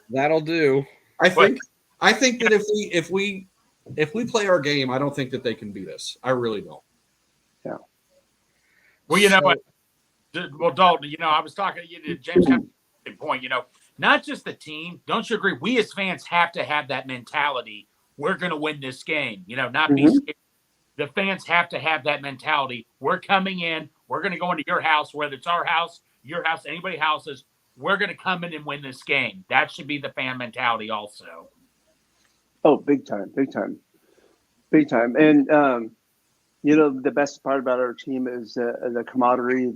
That'll do. I think that if we play our game, I don't think that they can beat us. I really don't. Well, you know what? Well, Dalton, I was talking to James got a good point. Not just the team. Don't you agree? We as fans have to have that mentality. We're going to win this game. Not be scared. The fans have to have that mentality. We're coming in. We're going to go into your house, whether it's our house, your house, anybody's houses. We're going to come in and win this game. That should be the fan mentality also. Oh, big time. Big time. And, the best part about our team is the camaraderie.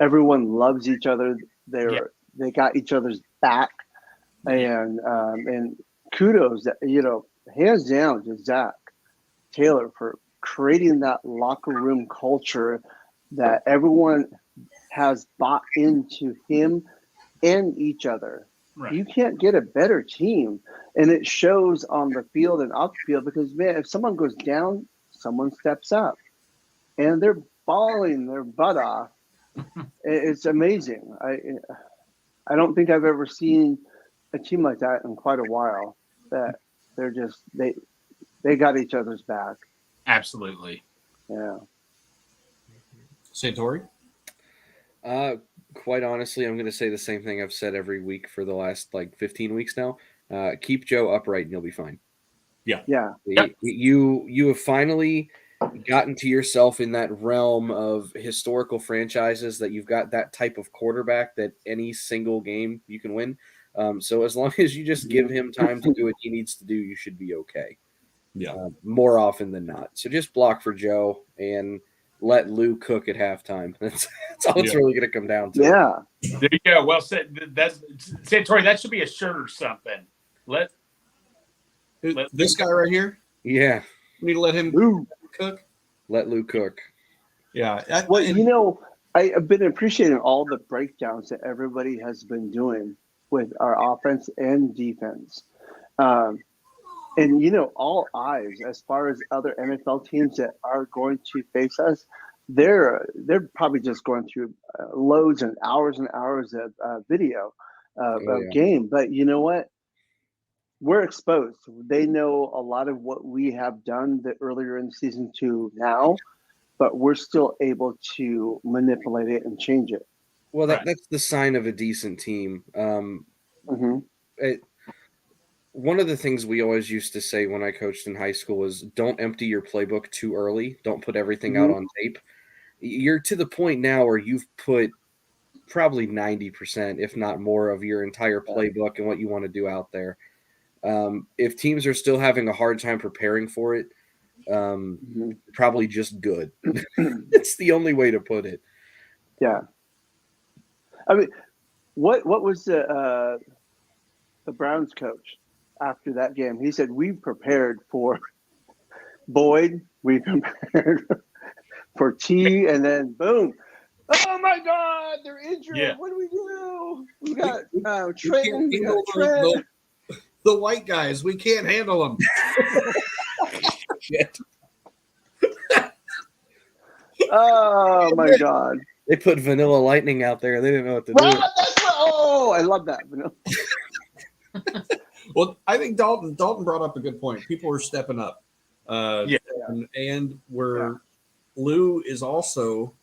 Everyone loves each other. They got each other's back. And kudos, hands down to Zach Taylor for creating that locker room culture that everyone has bought into him and each other. Right. You can't get a better team. And it shows on the field and off the field because, man, if someone goes down, someone steps up. And they're balling their butt off. It's amazing. I don't think I've ever seen a team like that in quite a while, that they're just they got each other's back. Absolutely. Yeah. Santori? Quite honestly, I'm going to say the same thing I've said every week for the last 15 weeks now. Keep Joe upright and you'll be fine. Yeah. Yep. You have finally gotten to yourself in that realm of historical franchises that you've got that type of quarterback that any single game you can win. So as long as you just give him time to do what he needs to do, you should be okay. Yeah. More often than not. So just block for Joe and let Lou cook at halftime. That's all it's really going to come down to. Yeah. There you go. Well said. That's Santori. That should be a shirt or something. Let this guy right here. Yeah. We need to let him Lou cook. Let Lou cook. Yeah. Well, I've been appreciating all the breakdowns that everybody has been doing with our offense and defense. And all eyes as far as other NFL teams that are going to face us, they're probably just going through loads and hours of video of game. But you know what? We're exposed. They know a lot of what we have done earlier in the season to now, but we're still able to manipulate it and change it. Well, that's the sign of a decent team. One of the things we always used to say when I coached in high school is don't empty your playbook too early. Don't put everything out on tape. You're to the point now where you've put probably 90%, if not more, of your entire playbook and what you want to do out there. If teams are still having a hard time preparing for it, probably just good. It's the only way to put it. Yeah. I mean, what was the Browns coach after that game? He said, we've prepared for Boyd, we prepared for T, and then boom. Oh my God, they're injured. Yeah. What do we do? We got Trenton. We got Trent. The white guys, we can't handle them. Shit. Oh my God. They put Vanilla Lightning out there. They didn't know what to do. I love that. Vanilla. Well, I think Dalton brought up a good point. People are stepping up. And where Lou is also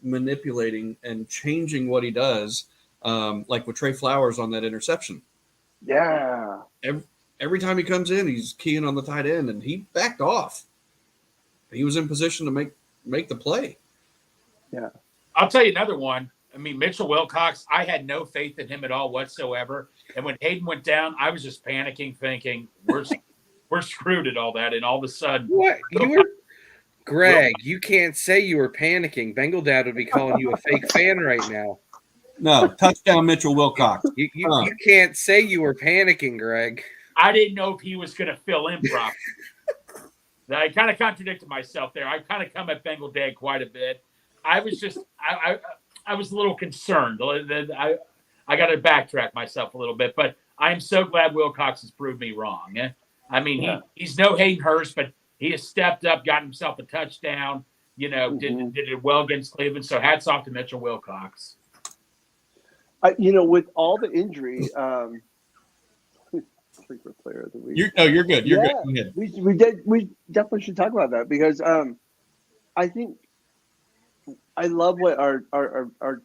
manipulating and changing what he does, like with Trey Flowers on that interception. Yeah. Every time he comes in, he's keying on the tight end, and he backed off. He was in position to make the play. Yeah. I'll tell you another one. I mean, Mitchell Wilcox, I had no faith in him at all whatsoever. And when Hayden went down, I was just panicking, thinking, we're screwed at all that. And all of a sudden. What? Greg, you can't say you were panicking. Bengal Dad would be calling you a fake fan right now. No, touchdown Mitchell Wilcox. You can't say you were panicking, Greg. I didn't know if he was going to fill in properly. I kind of contradicted myself there. I kind of come at Bengal Dad quite a bit. I was just I was a little concerned. I got to backtrack myself a little bit, but I am so glad Wilcox has proved me wrong. I mean, he's no Hayden Hurst, but he has stepped up, got himself a touchdown. Did it well against Cleveland. So hats off to Mitchell Wilcox. With all the injury, sleeper player of the week. You're good. You're good. We definitely should talk about that because I think I love what our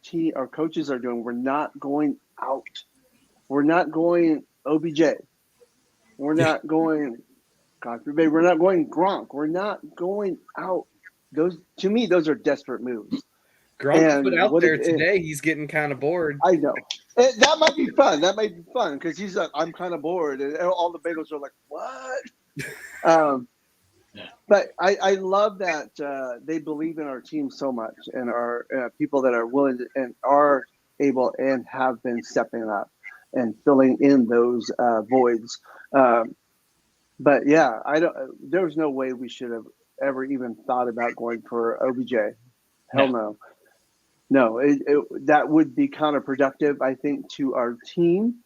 team, our coaches are doing. We're not going out. We're not going OBJ. We're not going God forbid. We're not going Gronk. We're not going out. Those are desperate moves. Gronk put out there today. He's getting kind of bored. I know. That might be fun. Because he's like, I'm kind of bored, and all the Bengals are like, what? But I love that they believe in our team so much, and our people that are willing to, and are able and have been stepping up and filling in those voids. But yeah, there was no way we should have ever even thought about going for OBJ. Hell no. No, that would be counterproductive, I think, to our team,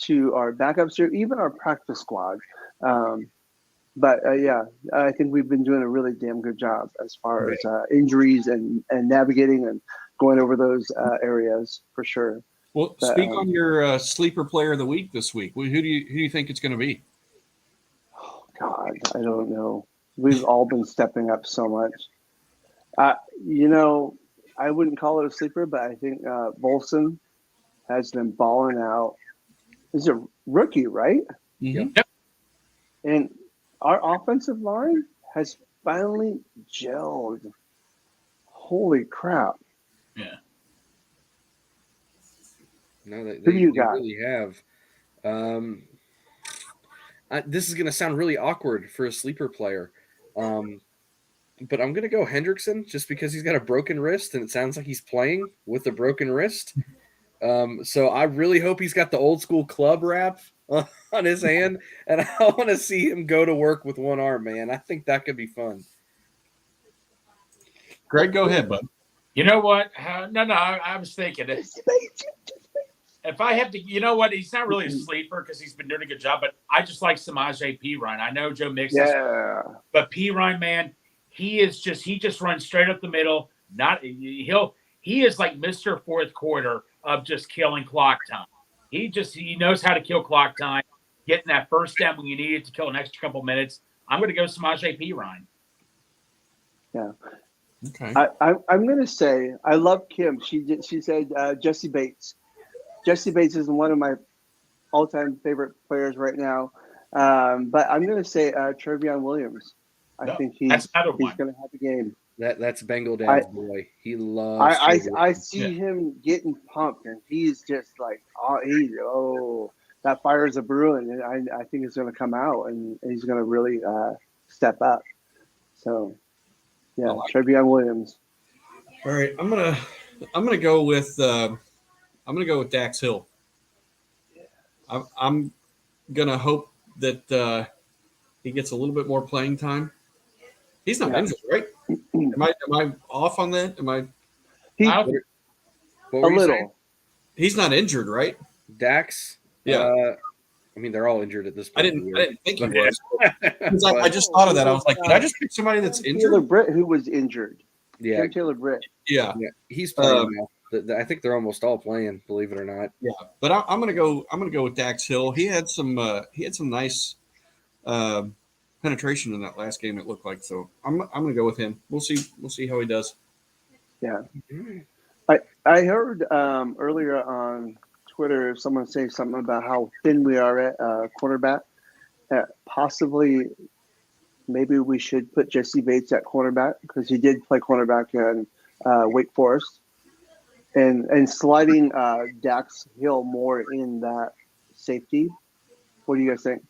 to our backups, or even our practice squad. But I think we've been doing a really damn good job as far as injuries and navigating and going over those areas for sure. Well, speak on your sleeper player of the week this week. Who do you think it's going to be? Oh God, I don't know. We've all been stepping up so much. I wouldn't call it a sleeper, but I think Volson has been balling out. He's a rookie, right? Mm-hmm. Yep. And our offensive line has finally gelled. Holy crap. Yeah. No, they Who do you they got? really have. This is going to sound really awkward for a sleeper player, but I'm going to go Hendrickson just because he's got a broken wrist, and it sounds like he's playing with a broken wrist. So I really hope he's got the old school club wrap on his hand, and I want to see him go to work with one arm, man. I think that could be fun. Greg, go ahead, bud. You know what? I was thinking if I have to, you know what? He's not really a sleeper because he's been doing a good job, but I just like Samaje Perine. I know Joe Mixon, Yeah. but Perine, man, he just runs straight up the middle. He is like Mr. Fourth Quarter of just killing clock time. He knows how to kill clock time, getting that first down when you need it to kill an extra couple minutes. I'm going to go Samaje Perine. Yeah. Okay. I'm going to say I love Kim. She said Jesse Bates. Jesse Bates is one of my all-time favorite players right now. But I'm going to say Trevion Williams. I think he's going to have a game. That's Bengal Dad's boy. He loves. I see him getting pumped, and he's just like, that fire is a brewing, and I think it's going to come out, and he's going to really step up. So, yeah, Trevion Williams. All right, I'm gonna go with Dax Hill. I'm gonna hope that he gets a little bit more playing time. He's not injured, right? Am I off on that? A little. He's not injured, right? Dax? Yeah. I mean, they're all injured at this point. I didn't think he was. I just thought of that. I was like, did I just pick somebody that's injured? Taylor Britt, who was injured. Yeah. Taylor Britt. Yeah. He's playing now. I think they're almost all playing, believe it or not. Yeah. But I'm gonna go with Dax Hill. He had some nice penetration in that last game, it looked like. So I'm gonna go with him. We'll see how he does. Yeah. I heard earlier on Twitter someone say something about how thin we are at cornerback. Possibly, maybe we should put Jesse Bates at cornerback because he did play cornerback in Wake Forest, and sliding Dax Hill more in that safety. What do you guys think?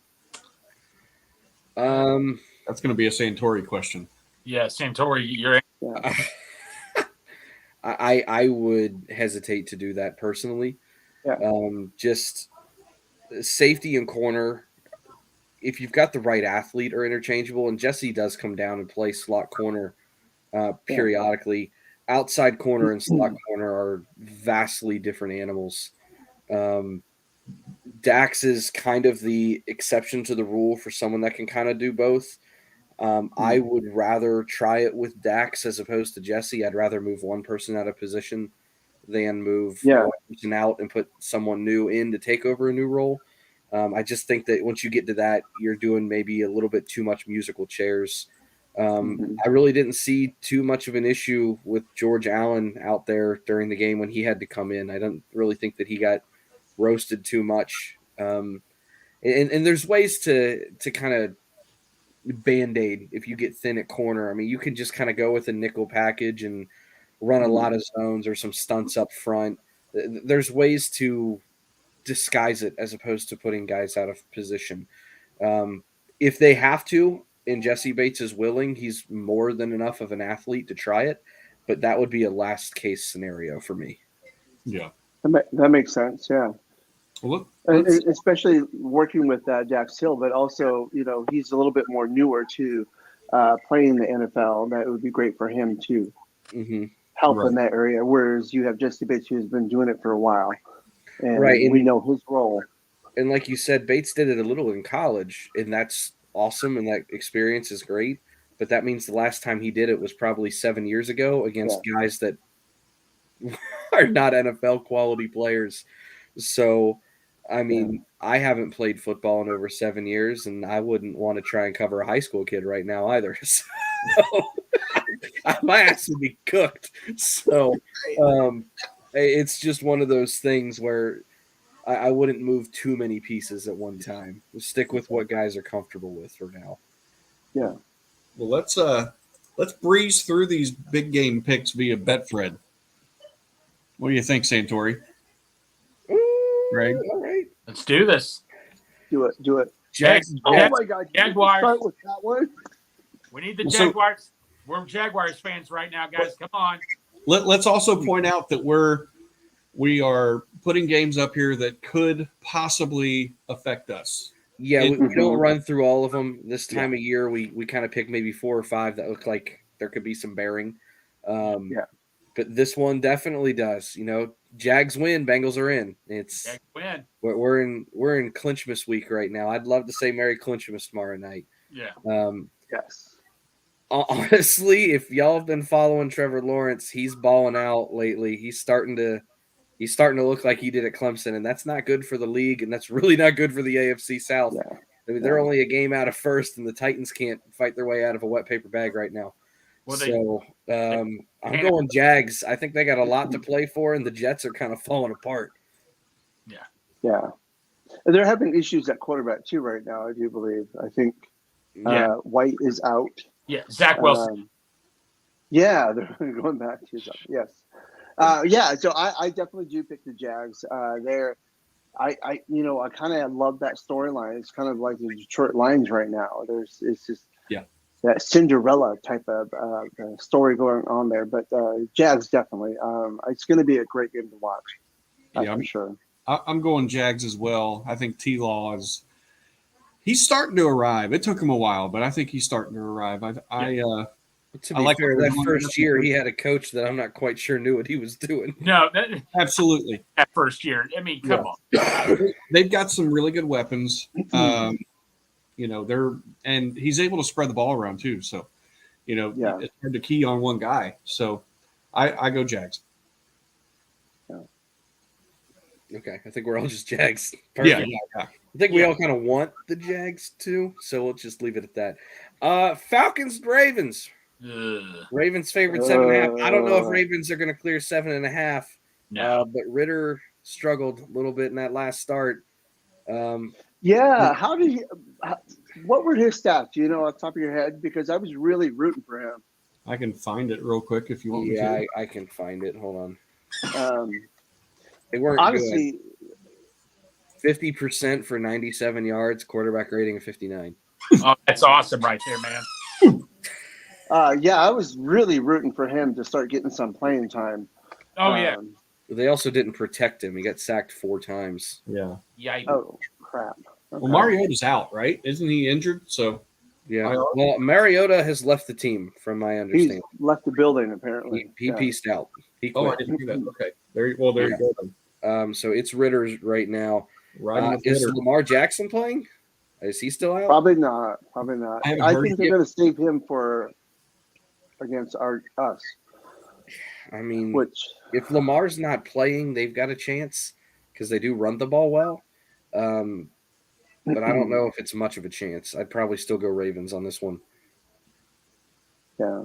That's going to be a Santori question. Yeah, Santori, you're. Yeah. I would hesitate to do that personally. Yeah. Just safety and corner, if you've got the right athlete, are interchangeable. And Jesse does come down and play slot corner periodically. Outside corner and slot corner are vastly different animals. Dax is kind of the exception to the rule for someone that can kind of do both. I would rather try it with Dax as opposed to Jesse. I'd rather move one person out of position than move one person out and put someone new in to take over a new role. I just think that once you get to that, you're doing maybe a little bit too much musical chairs. I really didn't see too much of an issue with George Allen out there during the game when he had to come in. I don't really think that he got roasted too much. And there's ways to kind of Band-Aid if you get thin at corner. I mean, you can just kind of go with a nickel package and run a lot of zones or some stunts up front. There's ways to disguise it as opposed to putting guys out of position. If they have to, and Jesse Bates is willing, he's more than enough of an athlete to try it, but that would be a last case scenario for me. Yeah. That makes sense. Yeah. Well, especially working with Dax Hill, but also, he's a little bit more newer to playing the NFL. That would be great for him to help in that area. Whereas you have Jesse Bates, who's been doing it for a while, and we know his role. And like you said, Bates did it a little in college, and that's awesome, and that experience is great. But that means the last time he did it was probably 7 years ago against guys that are not NFL quality players. So, I mean, I haven't played football in over 7 years, and I wouldn't want to try and cover a high school kid right now either. So, my ass would be cooked. So, it's just one of those things where I wouldn't move too many pieces at one time. We'll stick with what guys are comfortable with for now. Yeah. Well, let's breeze through these big game picks via Betfred. What do you think, Santori? Greg? All right. Let's do this. Do it. Jags. Oh Jags- my God! Did you Jaguars. start with that one. We need the Well, so- Jaguars. We're Jaguars fans right now, guys. Come on. Let's also point out that we are putting games up here that could possibly affect us. Yeah, we don't Mhm. run through all of them this time of year. We kind of pick maybe 4 or 5 that look like there could be some bearing. Yeah. But this one definitely does. Jags win, Bengals are in. Jags win. We're in Clinchmas week right now. I'd love to say Merry Clinchmas tomorrow night. Yeah. Yes. Honestly, if y'all have been following Trevor Lawrence, he's balling out lately. He's starting to look like he did at Clemson, and that's not good for the league, and that's really not good for the AFC South. Yeah. I mean, they're only a game out of first, and the Titans can't fight their way out of a wet paper bag right now. Well, I'm going Jags. I think they got a lot to play for, and the Jets are kind of falling apart. Yeah. And they're having issues at quarterback too right now. I do believe. I think White is out. Yeah. Zach Wilson. Yeah, they're going back to his. Yes. So I definitely do pick the Jags. I kind of love that storyline. It's kind of like the Detroit Lions right now. It's just that Cinderella type of story going on there. But Jags definitely. It's going to be a great game to watch. Yeah, for sure. I'm going Jags as well. I think T-Law he's starting to arrive. It took him a while, but I think he's starting to arrive. To be I like fair, what that we're first doing. year he had a coach that I'm not quite sure knew what he was doing. No, Absolutely. that first year. I mean, come on. They've got some really good weapons. And he's able to spread the ball around too. So, it's hard to key on one guy. So I go Jags. Okay, I think we're all just Jags. Yeah. Perfect. I think we all kind of want the Jags too, so we'll just leave it at that. Falcons, Ravens. Ugh. Ravens favored 7.5. I don't know if Ravens are going to clear 7.5. No. But Ritter struggled a little bit in that last start. How did he? What were his stats? Do you know off the top of your head? Because I was really rooting for him. I can find it real quick if you want me to. Yeah, I can find it. Hold on. They weren't Honestly, good. 50% for 97 yards, quarterback rating of 59. Oh, that's awesome right there, man. I was really rooting for him to start getting some playing time. Oh, yeah. They also didn't protect him. He got sacked 4 times. Yeah. Yikes. Oh, crap. Okay. Well, Mariota's out, right? Isn't he injured? So Yeah. Well, Mariota has left the team, from my He's understanding. left the building, apparently. He pieced out. He I quit. didn't do that. Okay. There you go. Then. So it's Ritter's right now. Riding with Is Ritter. Lamar Jackson playing? Is he still out? Probably not. I haven't I heard think they're going to save him for against us. I mean, Which if Lamar's not playing, they've got a chance because they do run the ball well. But I don't know if it's much of a chance. I'd probably still go Ravens on this one. Yeah.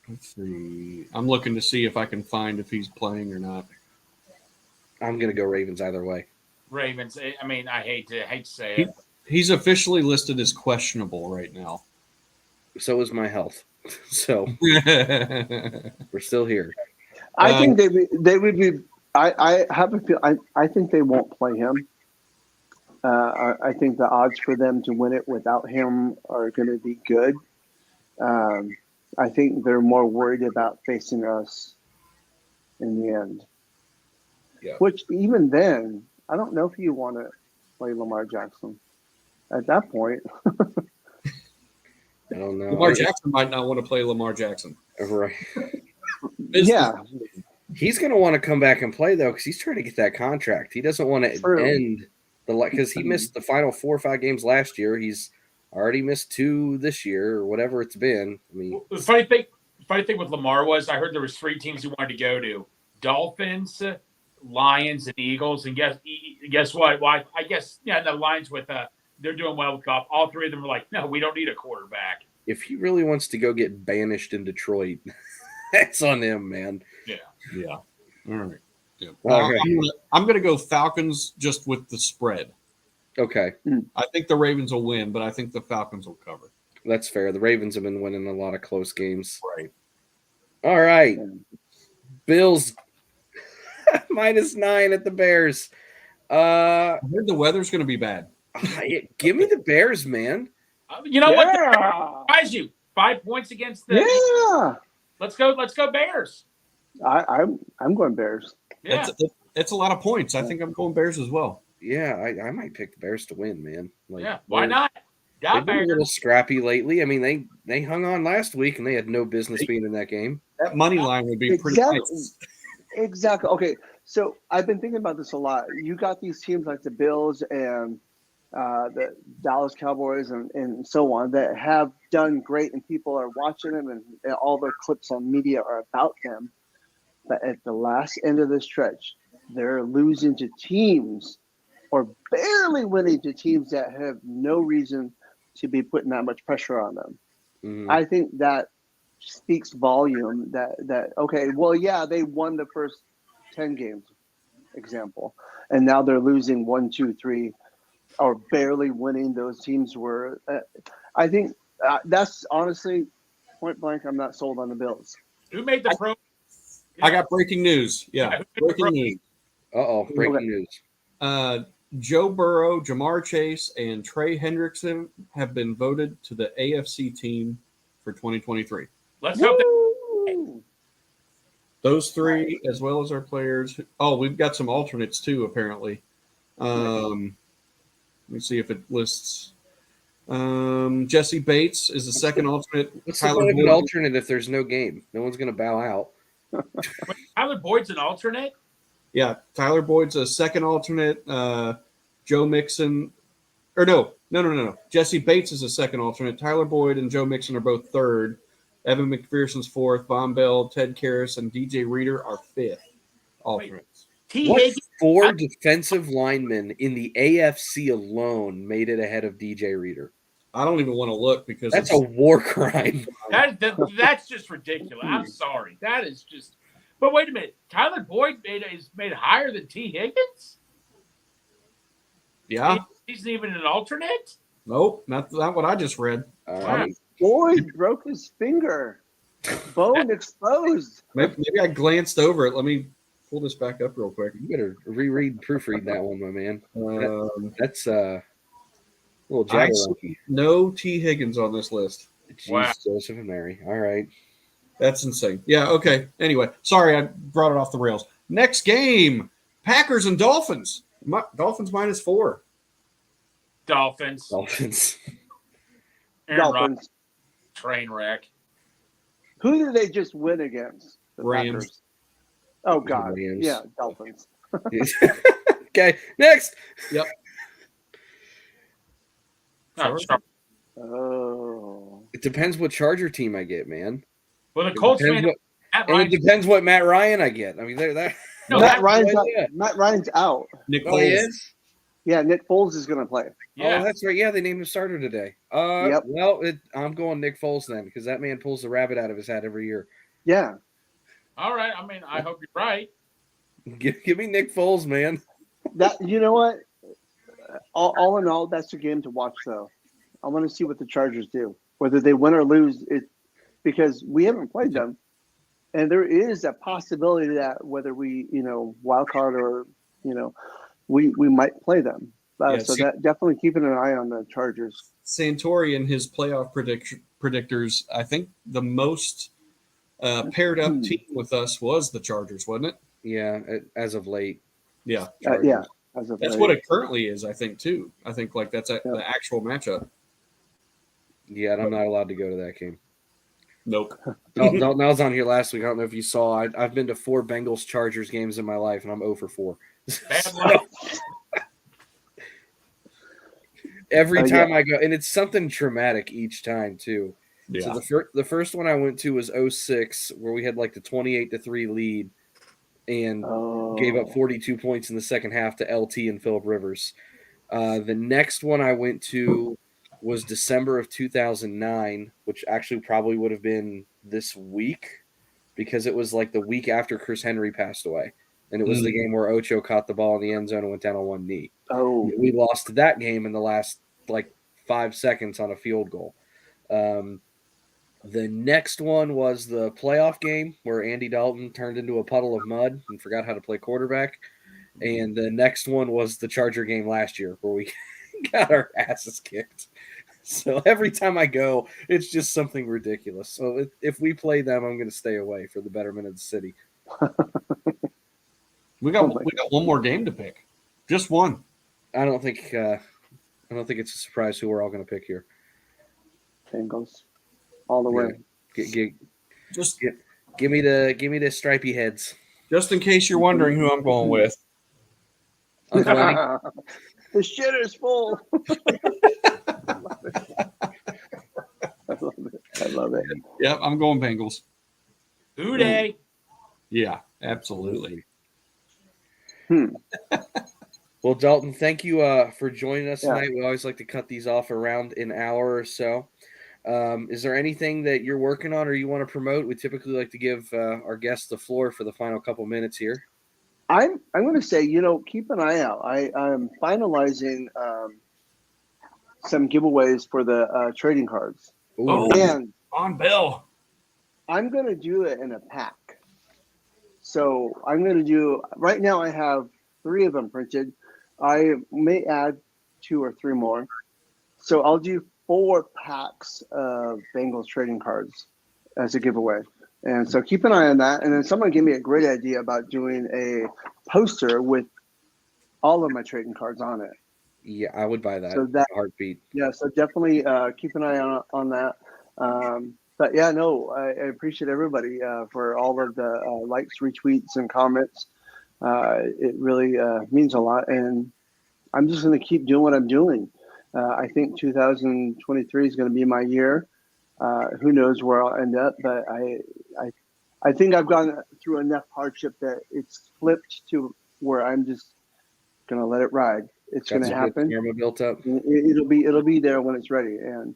Let's see. I'm looking to see if I can find if he's playing or not. I'm going to go Ravens either way. Ravens. I mean, I hate to say it. He's officially listed as questionable right now. So is my health. So we're still here. I think they would be. I have a feel. I think they won't play him. I think the odds for them to win it without him are going to be good. I think they're more worried about facing us in the end. Yeah. Which even then, I don't know if you want to play Lamar Jackson at that point. I don't know. Lamar Jackson might not want to play Lamar Jackson. Right. Yeah. He's going to want to come back and play, though, because he's trying to get that contract. He doesn't want to True. end because he missed the final 4 or 5 games last year. He's already missed 2 this year or whatever it's been. I mean, The funny thing with Lamar was I heard there was 3 teams he wanted to go to: Dolphins, Lions, and Eagles. And guess what? Well, I guess the Lions with they're doing well with Goff. All 3 of them were like, no, we don't need a quarterback. if he really wants to go get banished in Detroit, that's on him, man. Yeah. All right. Yeah. All right. I'm going to go Falcons just with the spread. Okay. I think the Ravens will win, but I think the Falcons will cover. That's fair. The Ravens have been winning a lot of close games. Right. All right. Bills -9 at the Bears. I heard the weather's going to be bad. Give me the Bears, man. You know what? Yeah. Surprise you. 5 points against the. Yeah. Let's go Bears. I'm going Bears. Yeah. It's a lot of points. I think I'm going Bears as well. Yeah, I might pick the Bears to win, man. Like, yeah. Why not? They've Got been a Bears. little scrappy lately. I mean, they hung on last week and they had no business being in that game. That money line would be pretty nice. Exactly. Okay, so I've been thinking about this a lot. You got these teams like the Bills and the Dallas Cowboys and so on that have done great, and people are watching them, and all their clips on media are about them. But at the last end of the stretch, they're losing to teams or barely winning to teams that have no reason to be putting that much pressure on them. Mhm. I think that speaks volume that okay, well, yeah, they won the first 10 games, example, and now they're losing 1, 2, 3, or barely winning. Those teams were I think that's honestly point blank. I'm not sold on the Bills. Who made the pro? I got breaking news. Yeah, breaking news. Breaking news. Joe Burrow, Jamar Chase, and Trey Hendrickson have been voted to the AFC team for 2023. Let's hope Those three, as well as our players. Oh, we've got some alternates too, apparently. Let me see if it lists. Jesse Bates is the second alternate. What's the point of an alternate if there's no game? No one's going to bow out. Tyler Boyd's an alternate? Yeah, Tyler Boyd's a second alternate. Joe Mixon. Or no. Jesse Bates is a second alternate. Tyler Boyd and Joe Mixon are both third. Evan McPherson's fourth. Von Bell, Ted Karras, and DJ Reader are fifth alternates. What 4 defensive linemen in the AFC alone made it ahead of DJ Reader? I don't even want to look because that's a war crime. That's just ridiculous. I'm sorry. That is just. But wait a minute. Tyler Boyd is made higher than T. Higgins? Yeah. He's even an alternate? Nope, not what I just read. Boyd broke his finger. Bone exposed. Maybe I glanced over it. Let me pull this back up real quick. You better proofread that one, my man. That's a little jabberwocky. No T. Higgins on this list. Jeez, wow. Joseph and Mary. All right. That's insane. Yeah, okay. Anyway, sorry I brought it off the rails. Next game, Packers and Dolphins. Dolphins -4. Dolphins. Aaron Rodgers, train wreck. Who did they just win against? The Rams. Packers. Oh, God. Rams. Yeah, Dolphins. Okay, next. Yep. Oh. It depends what Charger team I get, man. Well, the Colts it depends what Matt Ryan I get. I mean, Matt Ryan's out. Nick Foles. He is? Yeah, Nick Foles is going to play. Yeah. Oh, that's right. Yeah, they named him starter today. Yep. Well, I'm going Nick Foles then because that man pulls the rabbit out of his hat every year. Yeah. All right. I mean, I hope you're right. Give me Nick Foles, man. You know what? All in all, that's a game to watch, though. I want to see what the Chargers do, whether they win or lose. Because we haven't played them, and there is a possibility that whether we, wild card or, we might play them. Definitely keeping an eye on the Chargers. Santori and his playoff predictors, I think the most paired up team with us was the Chargers, wasn't it? Yeah, as of late. Yeah. Yeah. That's what it currently is, I think, too. I think that's the actual matchup. Yeah, and I'm not allowed to go to that game. Nope. Dalton, I was on here last week. I don't know if you saw. I've been to 4 Bengals Chargers games in my life, and I'm 0 for 4. Every time I go, and it's something traumatic each time too. Yeah. So the first one I went to was 06, where we had like the 28-3 lead, and gave up 42 points in the second half to LT and Phillip Rivers. The next one I went to was December of 2009, which actually probably would have been this week because it was like the week after Chris Henry passed away. And it was the game where Ocho caught the ball in the end zone and went down on one knee. Oh, we lost that game in the last 5 seconds on a field goal. The next one was the playoff game where Andy Dalton turned into a puddle of mud and forgot how to play quarterback. And the next one was the Charger game last year where we got our asses kicked. So every time I go, it's just something ridiculous. So if we play them, I'm going to stay away for the betterment of the city. We got one more game to pick. Just one. I don't think it's a surprise who we're all going to pick here. Bengals, all the way. Give me the stripy heads. Just in case you're wondering who I'm going with. Uncle Eddie. The shit is full. I love it. Yep, I'm going Bengals. Who dey? Yeah, absolutely. Well, Dalton, thank you for joining us tonight. We always like to cut these off around an hour or so. Is there anything that you're working on or you want to promote? We typically like to give our guests the floor for the final couple minutes here. I'm going to say, keep an eye out. I'm finalizing some giveaways for the trading cards. Oh, And on Bill. I'm going to do it in a pack. So I'm going to do, right now I have 3 of them printed. I may add 2 or 3 more. So I'll do 4 packs of Bengals trading cards as a giveaway. And so keep an eye on that. And then someone gave me a great idea about doing a poster with all of my trading cards on it. Yeah, I would buy that. So that heartbeat. Yeah, so definitely keep an eye on that. But yeah, no, I appreciate everybody for all of the likes, retweets, and comments. It really means a lot. And I'm just going to keep doing what I'm doing. I think 2023 is going to be my year. Who knows where I'll end up, but I think I've gone through enough hardship that it's flipped to where I'm just going to let it ride. It's going to happen. Karma built up. It'll be there when it's ready, and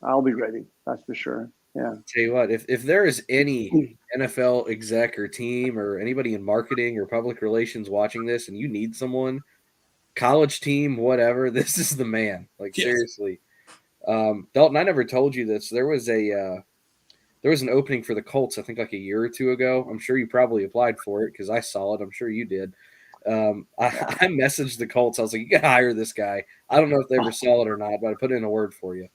I'll be ready. That's for sure. Yeah. Tell you what, if there is any NFL exec or team or anybody in marketing or public relations watching this, and you need someone, college team, whatever, this is the man. Like seriously, Dalton, I never told you this. There was an opening for the Colts, I think like a year or 2 ago. I'm sure you probably applied for it because I saw it. I'm sure you did. I messaged the Colts. I was like, you gotta hire this guy. I don't know if they ever saw it or not, but I put in a word for you.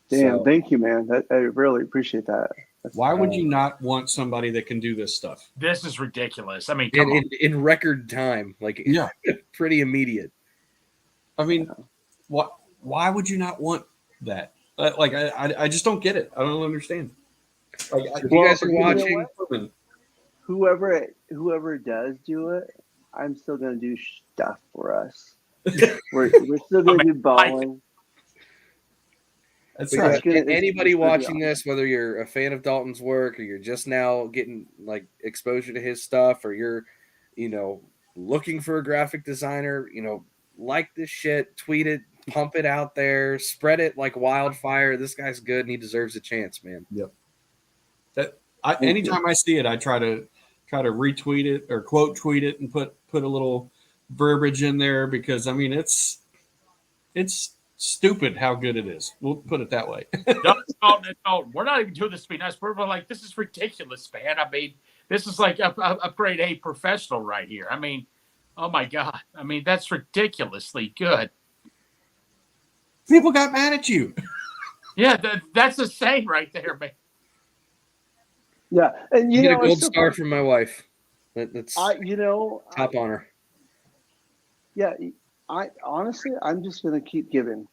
Damn, thank you, man. I really appreciate that. Why would you not want somebody that can do this stuff? This is ridiculous. I mean, in record time, like pretty immediate. I mean, why would you not want that? Like, I just don't get it. I don't understand. Like, if you guys are watching, whoever does do it, I'm still gonna do stuff for us. We're still gonna do balling. That's right. Anybody watching this, whether you're a fan of Dalton's work or you're just now getting like exposure to his stuff, or you're, looking for a graphic designer, like this shit, tweet it, pump it out there, spread it like wildfire. This guy's good and he deserves a chance, man. Yep. Anytime I see it, I try to retweet it or quote tweet it and put a little verbiage in there because I mean it's stupid how good it is. We'll put it that way. No, we're not even doing this to be nice. We're like, this is ridiculous, man. I mean, this is like a grade A professional right here. I mean, oh my God. I mean, that's ridiculously good. People got mad at you. Yeah, that's the same right there, man. Yeah, and you get a gold star from my wife. That's top honor. Yeah, I'm just gonna keep giving.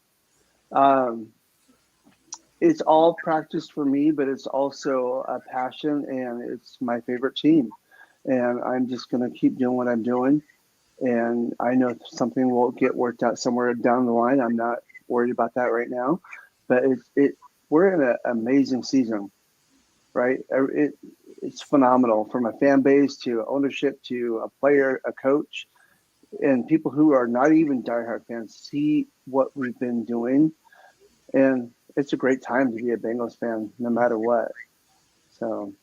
It's all practice for me, but it's also a passion, and it's my favorite team. And I'm just gonna keep doing what I'm doing. And I know something will get worked out somewhere down the line. I'm not worried about that right now. But we're in an amazing season, right? It's phenomenal from a fan base to ownership to a player, a coach, and people who are not even diehard fans see what we've been doing. And it's a great time to be a Bengals fan, no matter what. So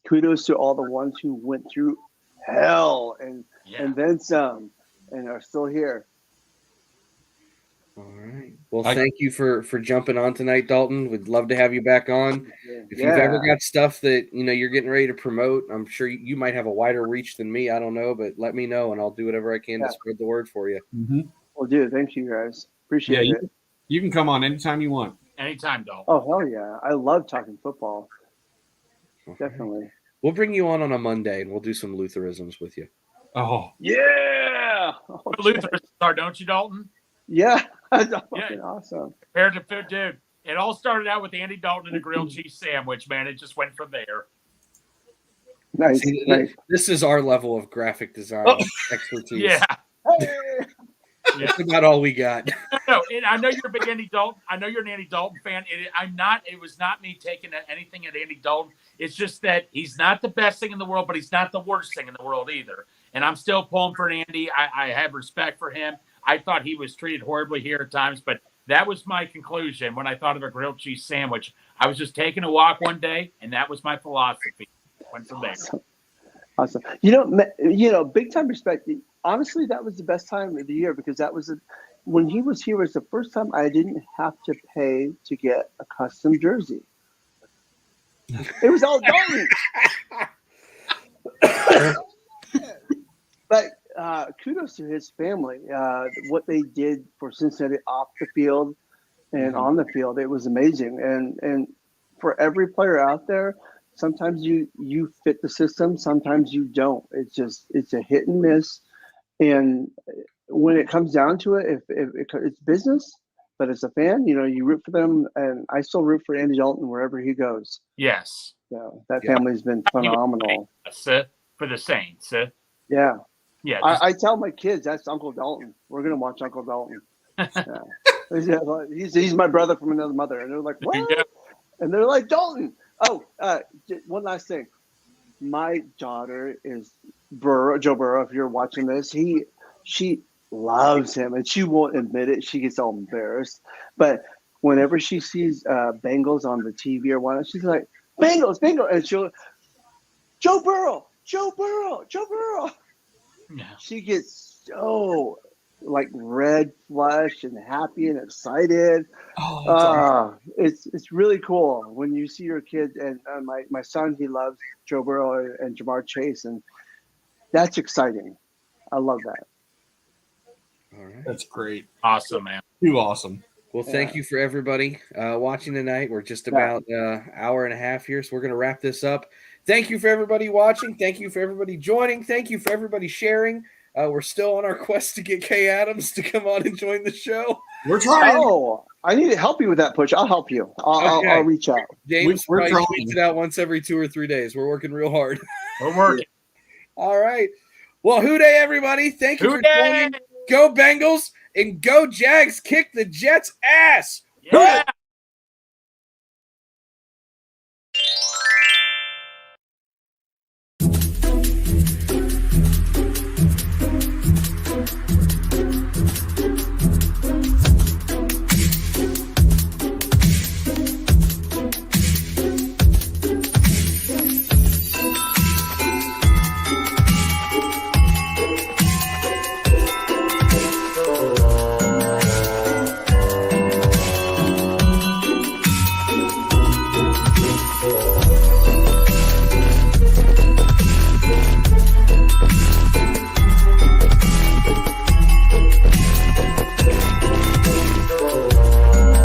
kudos to all the ones who went through hell and then some and are still here. All right. Well, I- thank you for jumping on tonight, Dalton. We'd love to have you back on. If you've Yeah. ever got stuff that you're getting ready to promote, I'm sure you might have a wider reach than me. I don't know, but let me know, and I'll do whatever I can Yeah. to spread the word for you. Mhm. Well, dude, thank you guys. Appreciate Yeah, it. You can come on anytime you want. Anytime, Dalton. Oh, hell yeah. I love talking football. Okay. Definitely. We'll bring you on a Monday, and we'll do some Lutheranisms with you. Oh, Yeah. Oh, But shit. Luther are, don't you, Dalton? Yeah. That's Yeah. fucking awesome. Compared to food, dude. It all started out with Andy Dalton and a grilled cheese sandwich, man. It just went from there. Nice. See, Nice. this is our level of graphic design expertise. Yeah. Hey. That's about all we got. No, and I know you're a big Andy Dalton. I know you're an Andy Dalton fan. I'm not. It was not me taking anything at Andy Dalton. It's just that he's not the best thing in the world, but he's not the worst thing in the world either. And I'm still pulling for Andy. I have respect for him. I thought he was treated horribly here at times, but that was my conclusion when I thought of a grilled cheese sandwich. I was just taking a walk one day, and that was my philosophy. Went from there. Awesome. Big time respect. Honestly, that was the best time of the year because that was when he was here. Was the first time I didn't have to pay to get a custom jersey. It was all Dalton. But kudos to his family. What they did for Cincinnati off the field and on the field, it was amazing. And for every player out there, sometimes you fit the system, sometimes you don't. It's a hit and miss. And when it comes down to it, if it's business, but as a fan, you root for them. And I still root for Andy Dalton wherever he goes. Yes. So that family's been phenomenal. For the Saints. Yeah. Yeah. I tell my kids that's Uncle Dalton. We're gonna watch Uncle Dalton. Yeah. He's my brother from another mother, and they're like, what? Yeah. And they're like, Dalton. Oh, one last thing. My daughter is Joe Burrow. If you're watching this, she loves him, and she won't admit it. She gets all embarrassed, but whenever she sees Bengals on the TV or whatnot, she's like, Bengals, and she'll Joe Burrow. Yeah. She gets so red flush and happy and excited. It's really cool when you see your kids and my son, he loves Joe Burrow and Jamar Chase, and that's exciting. I love that. All right. that's great. Awesome, man. Too awesome. Well, thank you for everybody watching tonight. We're just about an hour and a half here, so we're going to wrap this up. Thank you for everybody watching. Thank you for everybody joining. Thank you for everybody sharing. We're still on our quest to get Kay Adams to come on and join the show. We're trying. Oh, I need to help you with that push. I'll help you. I'll reach out. James We're probably trying. tweets it out once every 2 or 3 days. We're working real hard. We're working. All right. Well, hoo-day, everybody. Thank you for Hoo-day! joining. Go Bengals and go Jags. Kick the Jets' ass. Yeah.